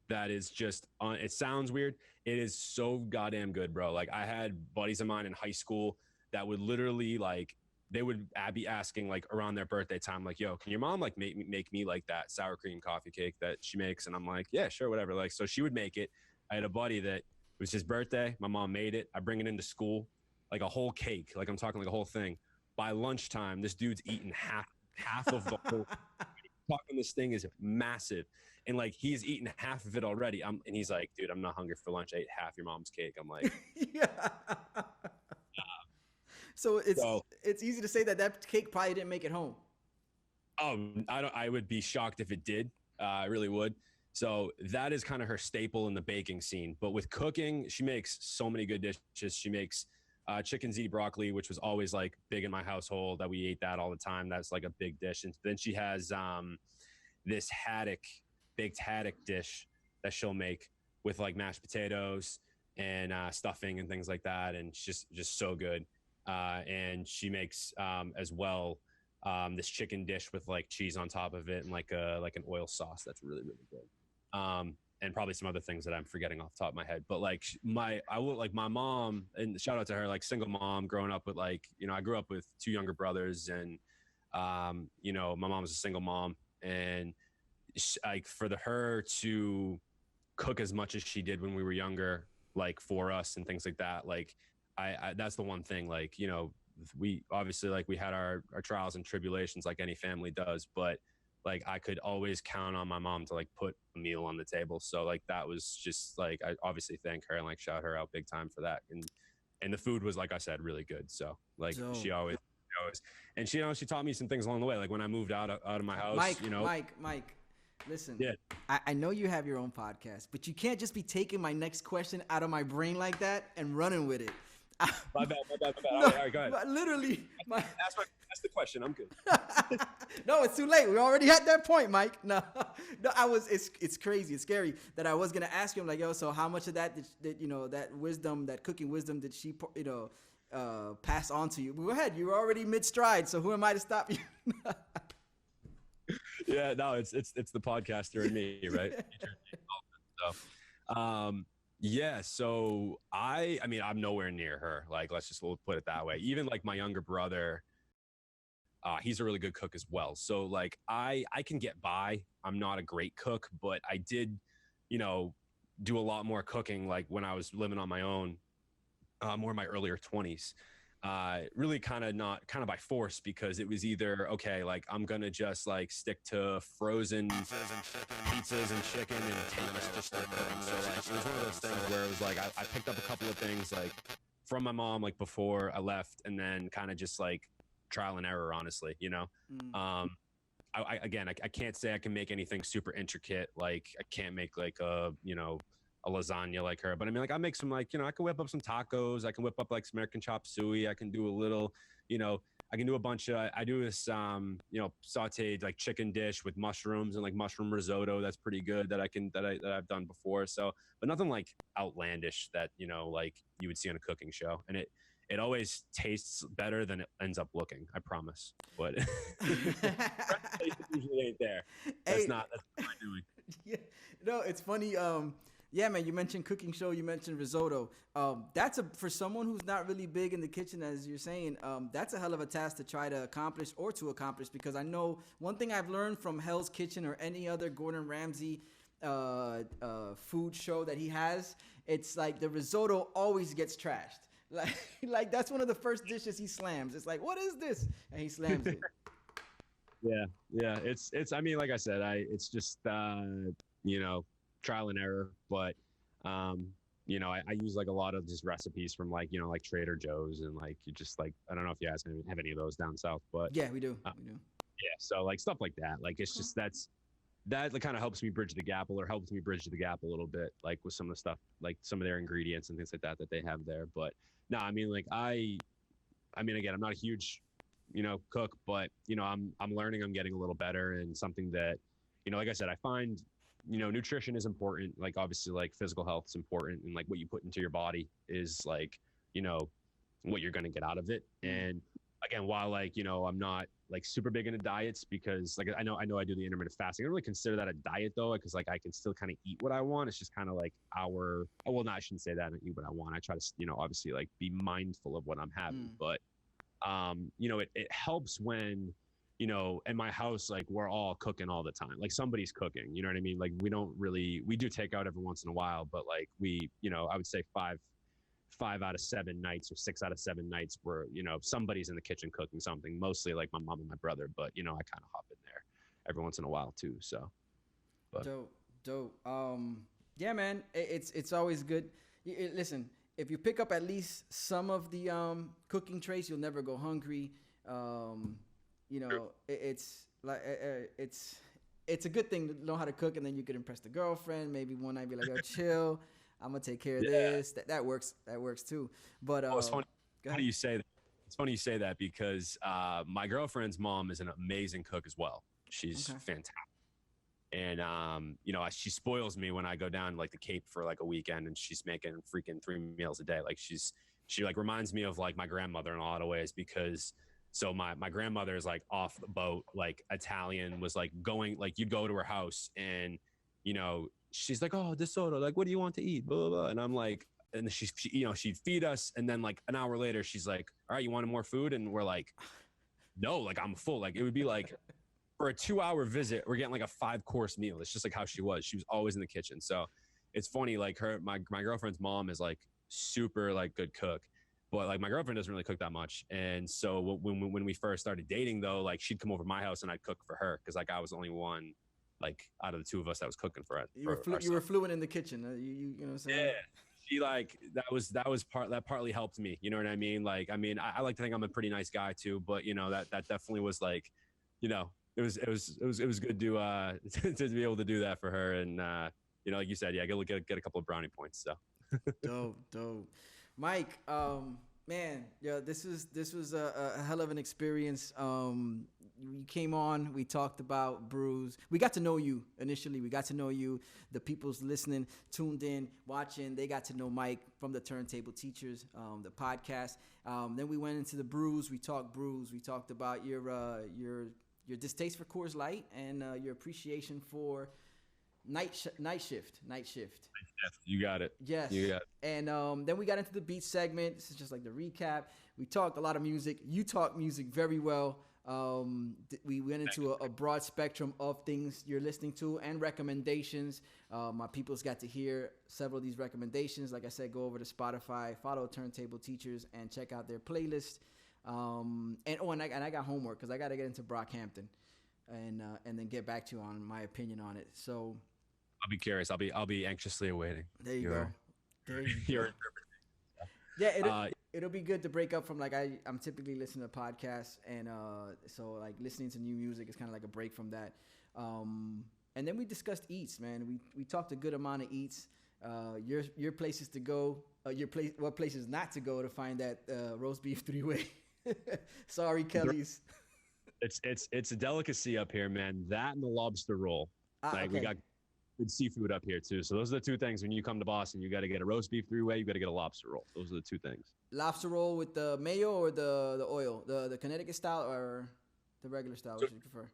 That is just, it sounds weird. It is so goddamn good, bro. Like, I had buddies of mine in high school that would literally, like, they would be asking, like, around their birthday time, like, yo, can your mom, like, make me like that sour cream coffee cake that she makes? And I'm like, yeah, sure, whatever. Like, so she would make it. I had a buddy that it was his birthday. My mom made it. I bring it into school, like a whole cake. Like, I'm talking like a whole thing. By lunchtime, this dude's eating half of the whole talking, this thing is massive, and like he's eaten half of it already. And he's like, dude, I'm not hungry for lunch. I ate half your mom's cake. I'm like,
yeah. So it's easy to say that cake probably didn't make it home.
I would be shocked if it did. I really would. So that is kind of her staple in the baking scene. But with cooking, she makes so many good dishes. She makes chicken ziti broccoli, which was always like big in my household, that we ate that all the time. That's like a big dish. And then she has this baked haddock dish that she'll make with like mashed potatoes and stuffing and things like that. And it's just so good. And she makes as well this chicken dish with like cheese on top of it and like an oil sauce that's really, really good. And probably some other things that I'm forgetting off the top of my head. But like my mom, and shout out to her, like single mom growing up with like, I grew up with two younger brothers, and my mom was a single mom, and like for her to cook as much as she did when we were younger, like for us and things like that, like I that's the one thing, like, we obviously, like, we had our trials and tribulations like any family does, but like I could always count on my mom to like put a meal on the table. So like that was just like, I obviously thank her and like shout her out big time for that. And the food was, like I said, really good. So like she always, and she taught me some things along the way. Like when I moved out of my house,
Mike, listen,
yeah.
I know you have your own podcast, but you can't just be taking my next question out of my brain like that and running with it.
My bad.
No,
all right, go ahead.
Literally.
That's the question. I'm good.
No, it's too late. We already had that point, Mike. No, it's crazy. It's scary that I was going to ask him, like, yo, so how much of that that wisdom, that cooking wisdom, did she, pass on to you? Go ahead. You're already mid-stride, so who am I to stop you?
Yeah, no, it's the podcaster and me, right? So, yeah. So I mean, I'm nowhere near her. Like, we'll put it that way. Even like my younger brother, he's a really good cook as well. So like, I can get by. I'm not a great cook, but I did, do a lot more cooking like when I was living on my own, more in my earlier 20s. Really kind of by force, because it was either, okay, like I'm gonna just like stick to frozen pizzas and chicken and just start cooking. So like it was one of those things where it was like I picked up a couple of things like from my mom like before I left, and then kind of just like trial and error, honestly. I can't say I can make anything super intricate. Like I can't make like a lasagna like her, but I mean, like I make some, like, I can whip up some tacos. I can whip up like some American chop suey. I can do a little, I can do a bunch of, I do this, sauteed like chicken dish with mushrooms and like mushroom risotto. That's pretty good that I've done before. So, but nothing like outlandish that, like you would see on a cooking show. And it always tastes better than it ends up looking, I promise. But it usually ain't there. That's not what I'm doing.
Yeah, no, it's funny. Yeah, man, you mentioned cooking show, you mentioned risotto. That's for someone who's not really big in the kitchen, as you're saying, that's a hell of a task to try to accomplish, because I know one thing I've learned from Hell's Kitchen or any other Gordon Ramsay food show that he has, it's like the risotto always gets trashed. Like that's one of the first dishes he slams. It's like, what is this? And he slams it.
Yeah. It's. I mean, like I said, it's just trial and error. But I use like a lot of just recipes from like like Trader Joe's, and like you just like, I don't know if you guys have any of those down south, but
yeah, we do.
Yeah, so like stuff like that. Like it's just that like, kind of helps me bridge the gap, a little bit, like with some of the stuff, like some of their ingredients and things like that they have there. But no, I mean, like I mean, again, I'm not a huge cook, but I'm learning, I'm getting a little better, and something that like I said, I find nutrition is important. Like obviously, like physical health is important, and like what you put into your body is like what you're going to get out of it. And again, while like I'm not like super big into diets, because like I know I do the intermittent fasting. I don't really consider that a diet though, because like I can still kind of eat what I want. It's just kind of like I shouldn't say that, I don't eat what I want. I try to obviously like be mindful of what I'm having. But it helps when in my house, like we're all cooking all the time. Like somebody's cooking, you know what I mean? Like we do take out every once in a while, but like I would say 5 out of 7 nights or 6 out of 7 nights where somebody's in the kitchen cooking something, mostly like my mom and my brother, but I kind of hop in there every once in a while too. So but.
Dope. Yeah, man, it's always good. Listen, if you pick up at least some of the cooking traits, you'll never go hungry. It's like it's a good thing to know how to cook, and then you could impress the girlfriend. Maybe one night be like, "Yo, chill, I'm gonna take care of this." That works. That works too. But
it's funny. Funny you say that. It's funny you say that, because my girlfriend's mom is an amazing cook as well. She's fantastic, and she spoils me when I go down like the Cape for like a weekend, and she's making freaking 3 meals a day. Like she like reminds me of like my grandmother in a lot of ways, because. So my grandmother is like off the boat, like Italian, was like going, like you'd go to her house and, she's like, "Oh, DeSoto, like, what do you want to eat?" Blah, blah, blah. And I'm like, and she'd feed us. And then like an hour later, she's like, "All right, you want more food?" And we're like, "No, like I'm full." Like it would be like for a 2-hour visit, we're getting like a 5-course meal. It's just like how she was. She was always in the kitchen. So it's funny, like my girlfriend's mom is like super like good cook. But like my girlfriend doesn't really cook that much, and so when we first started dating, though, like she'd come over to my house and I'd cook for her, because like I was the only one, like out of the two of us, that was cooking for it.
You were fluent in the kitchen. You know what I'm saying?
Yeah, she like that partly helped me. You know what I mean? Like I mean, I like to think I'm a pretty nice guy too, but that definitely was like, it was good to to be able to do that for her, and like you said, yeah, get a couple of brownie points. So
dope. Mike, man, yeah, this was a hell of an experience. You came on, we talked about brews. We got to know you initially. We got to know you. The people's listening, tuned in, watching. They got to know Mike from the Turntable Teachers, the podcast. Then we went into the brews. We talked brews. We talked about your your distaste for Coors Light and your appreciation for night shift.
You got it.
Yes.
You got it.
And then we got into the beat segment. This is just like the recap. We talked a lot of music. You talk music very well. We went into a broad spectrum of things you're listening to and recommendations. My people's got to hear several of these recommendations. Like I said, go over to Spotify, follow Turntable Teachers, and check out their playlist. And I got homework because I got to get into Brockhampton and then get back to you on my opinion on it. So
I'll be curious. I'll be anxiously awaiting.
there you go. There you go.
Your
Yeah, it'll be good to break up from like I'm typically listening to podcasts, and so like listening to new music is kind of like a break from that. And then we discussed eats, man. We talked a good amount of eats. Your places to go, what places not to go to find that roast beef 3-way. Sorry, Kelly's.
It's a delicacy up here, man. That and the lobster roll.
Okay.
We got good seafood up here too. So those are the two things. When you come to Boston, you got to get a roast beef 3-way. You got to get a lobster roll. Those are the two things.
Lobster roll with the mayo or the oil, the Connecticut style or the regular style. What do you prefer?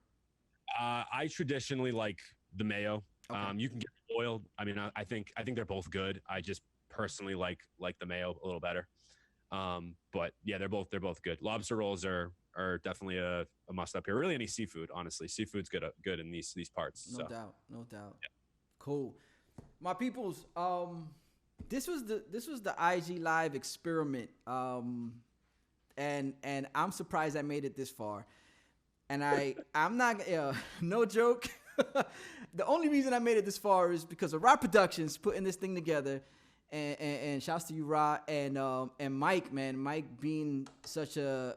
I traditionally like the mayo.
Okay.
You can get oil. I mean, I think they're both good. I just personally like the mayo a little better. But yeah, they're both good. Lobster rolls are definitely a must up here. Really, any seafood, honestly. Seafood's good in these parts.
No
so.
doubt.
Yeah.
Cool. My peoples, this was the IG Live experiment. And I'm surprised I made it this far. And I'm not no joke. The only reason I made it this far is because of RAH Productions putting this thing together. And shouts to you, RAH, and Mike, man. Mike being such a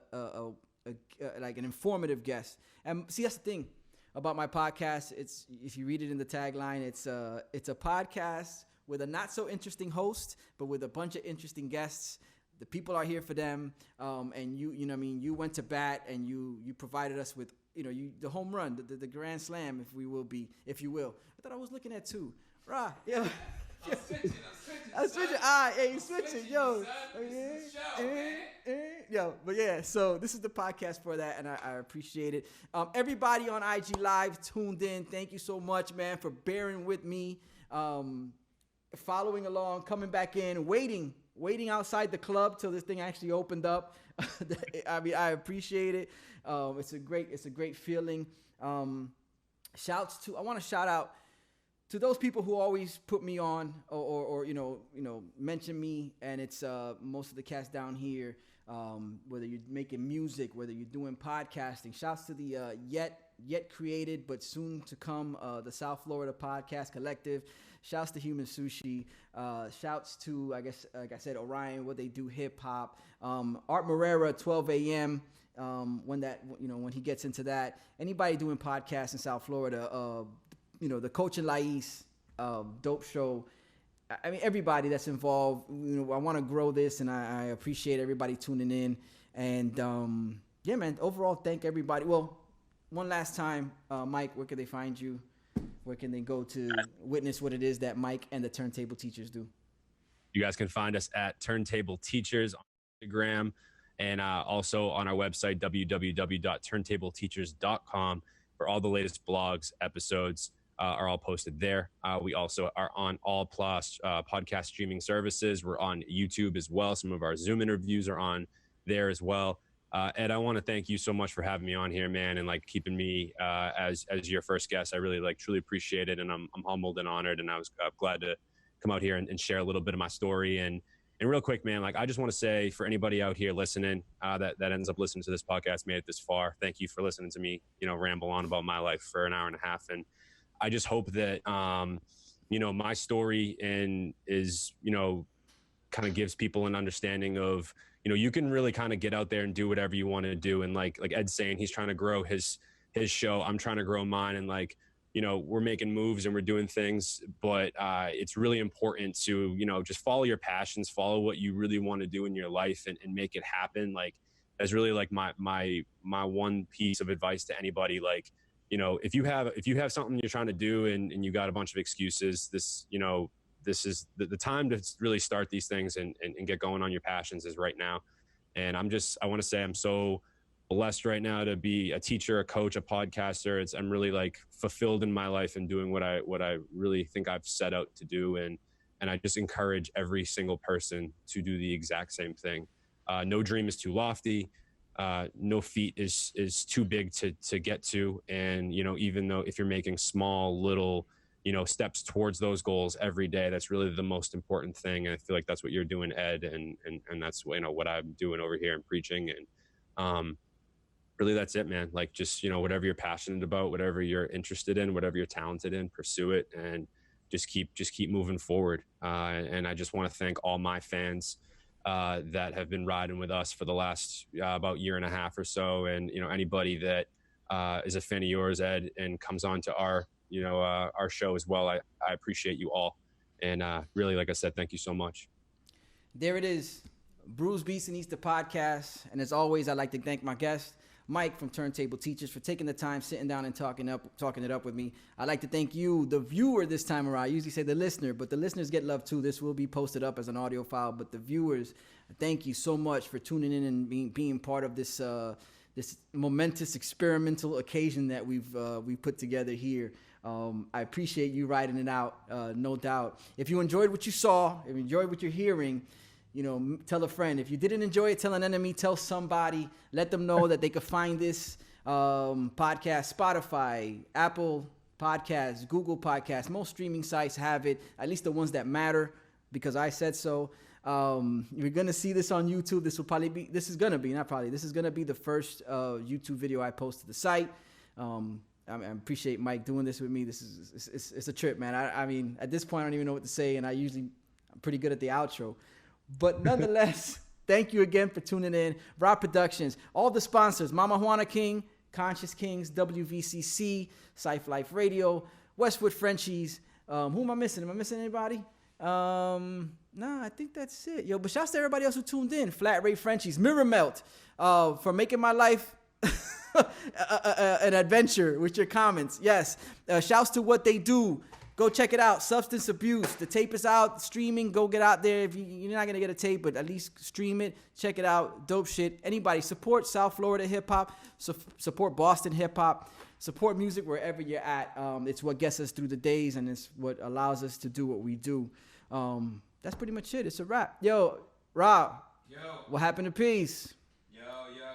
like an informative guest. And see, that's the thing about my podcast. It's, if you read it in the tagline, it's a podcast with a not so interesting host, but with a bunch of interesting guests. The people are here for them, and you know what I mean. You went to bat and you provided us with the home run, the grand slam, if you will. I thought I was looking at two. RAH, yeah. I'm switching. Hey, you switching, yo. Yo, but yeah, so this is the podcast for that, and I appreciate it. Everybody on IG Live tuned in. Thank you so much, man, for bearing with me, following along, coming back in, waiting outside the club till this thing actually opened up. I mean, I appreciate it. It's a great feeling. I want to shout out to those people who always put me on or mention me, and it's most of the cast down here, whether you're making music, whether you're doing podcasting. Shouts to the yet created but soon to come the South Florida Podcast Collective. Shouts to Human Sushi. Shouts to, I guess, like I said, Orion, what they do, hip hop. Art Morera, 12 a.m. When he gets into that. Anybody doing podcasts in South Florida, the Coach and Lais, dope show. I mean, everybody that's involved. I want to grow this, and I appreciate everybody tuning in. And yeah, man. Overall, thank everybody. Well, one last time, Mike, where can they find you? Where can they go to witness what it is that Mike and the Turntable Teachers do?
You guys can find us at Turntable Teachers on Instagram, and also on our website, www.turntableteachers.com, for all the latest blogs, episodes are all posted there. We also are on all podcast streaming services. We're on YouTube as well. Some of our Zoom interviews are on there as well. Ed, I want to thank you so much for having me on here, man, and like keeping me as your first guest. I really truly appreciate it, and I'm humbled and honored, and I was glad to come out here and share a little bit of my story. And real quick, man, I just want to say, for anybody out here listening that ends up listening to this podcast, made it this far, thank you for listening to me, ramble on about my life for an hour and a half. And I just hope that my story is kind of gives people an understanding of, you can really kind of get out there and do whatever you want to do. And like Ed's saying, he's trying to grow his show. I'm trying to grow mine. And we're making moves and we're doing things, but it's really important to, just follow your passions, follow what you really want to do in your life, and make it happen. That's really my one piece of advice to anybody. If you have something you're trying to do and you got a bunch of excuses, this is the time to really start these things and get going on your passions is right now. And I want to say I'm so blessed right now to be a teacher, a coach, a podcaster. I'm really like fulfilled in my life and doing what I really think I've set out to do. And I just encourage every single person to do the exact same thing. No dream is too lofty. No feat is too big to get to. And, you know, even though if you're making small little, you know, steps towards those goals every day, that's really the most important thing. And I feel like that's what you're doing, Ed. And that's, you know, what I'm doing over here and preaching. And, really that's it, man. Like, just, you know, whatever you're passionate about, whatever you're interested in, whatever you're talented in, pursue it and just keep moving forward. And I just want to thank all my fans that have been riding with us for the last about year and a half or so. And, you know, anybody that is a fan of yours, Ed, and comes on to our, you know, our show as well. I appreciate you all. And really, like I said, thank you so much.
There it is. Brews, Beats, and Eats, the podcast. And as always, I'd like to thank my guest, Mike from Turntable Teachers, for taking the time, sitting down and talking it up with me. I'd like to thank you, the viewer, this time around. I usually say the listener, but the listeners get love too. This will be posted up as an audio file, but the viewers, thank you so much for tuning in and being part of this this momentous experimental occasion that we've put together here. I appreciate you writing it out, no doubt. If you enjoyed what you saw, if you enjoyed what you're hearing, you know, tell a friend. If you didn't enjoy it, tell an enemy, tell somebody. Let them know that they could find this podcast, Spotify, Apple Podcasts, Google Podcasts. Most streaming sites have it, at least the ones that matter, because I said so. You're going to see this on YouTube. This is going to be the first YouTube video I post to the site. I appreciate Mike doing this with me. It's a trip, man. I mean, at this point, I don't even know what to say, and I'm pretty good at the outro. But nonetheless, thank you again for tuning in. RAH Productions, all the sponsors, Mama Juana King, Conscious Kings, WVCC, Syfe Life Radio, Westwood Frenchies. Who am I missing? Am I missing anybody? Nah, I think that's it. Yo, but shouts to everybody else who tuned in. Flat Rate Frenchies, Mirror Melt, for making my life an adventure with your comments. Yes. Shouts to What They Do. Go check it out. Substance Abuse. The tape is out, streaming. Go get out there. If you're not going to get a tape, but at least stream it. Check it out. Dope shit. Anybody, support South Florida hip-hop. Support Boston hip-hop. Support music wherever you're at. It's what gets us through the days, and it's what allows us to do what we do. That's pretty much it. It's a wrap. Yo, Rob.
Yo.
What happened to peace?
Yo, yo.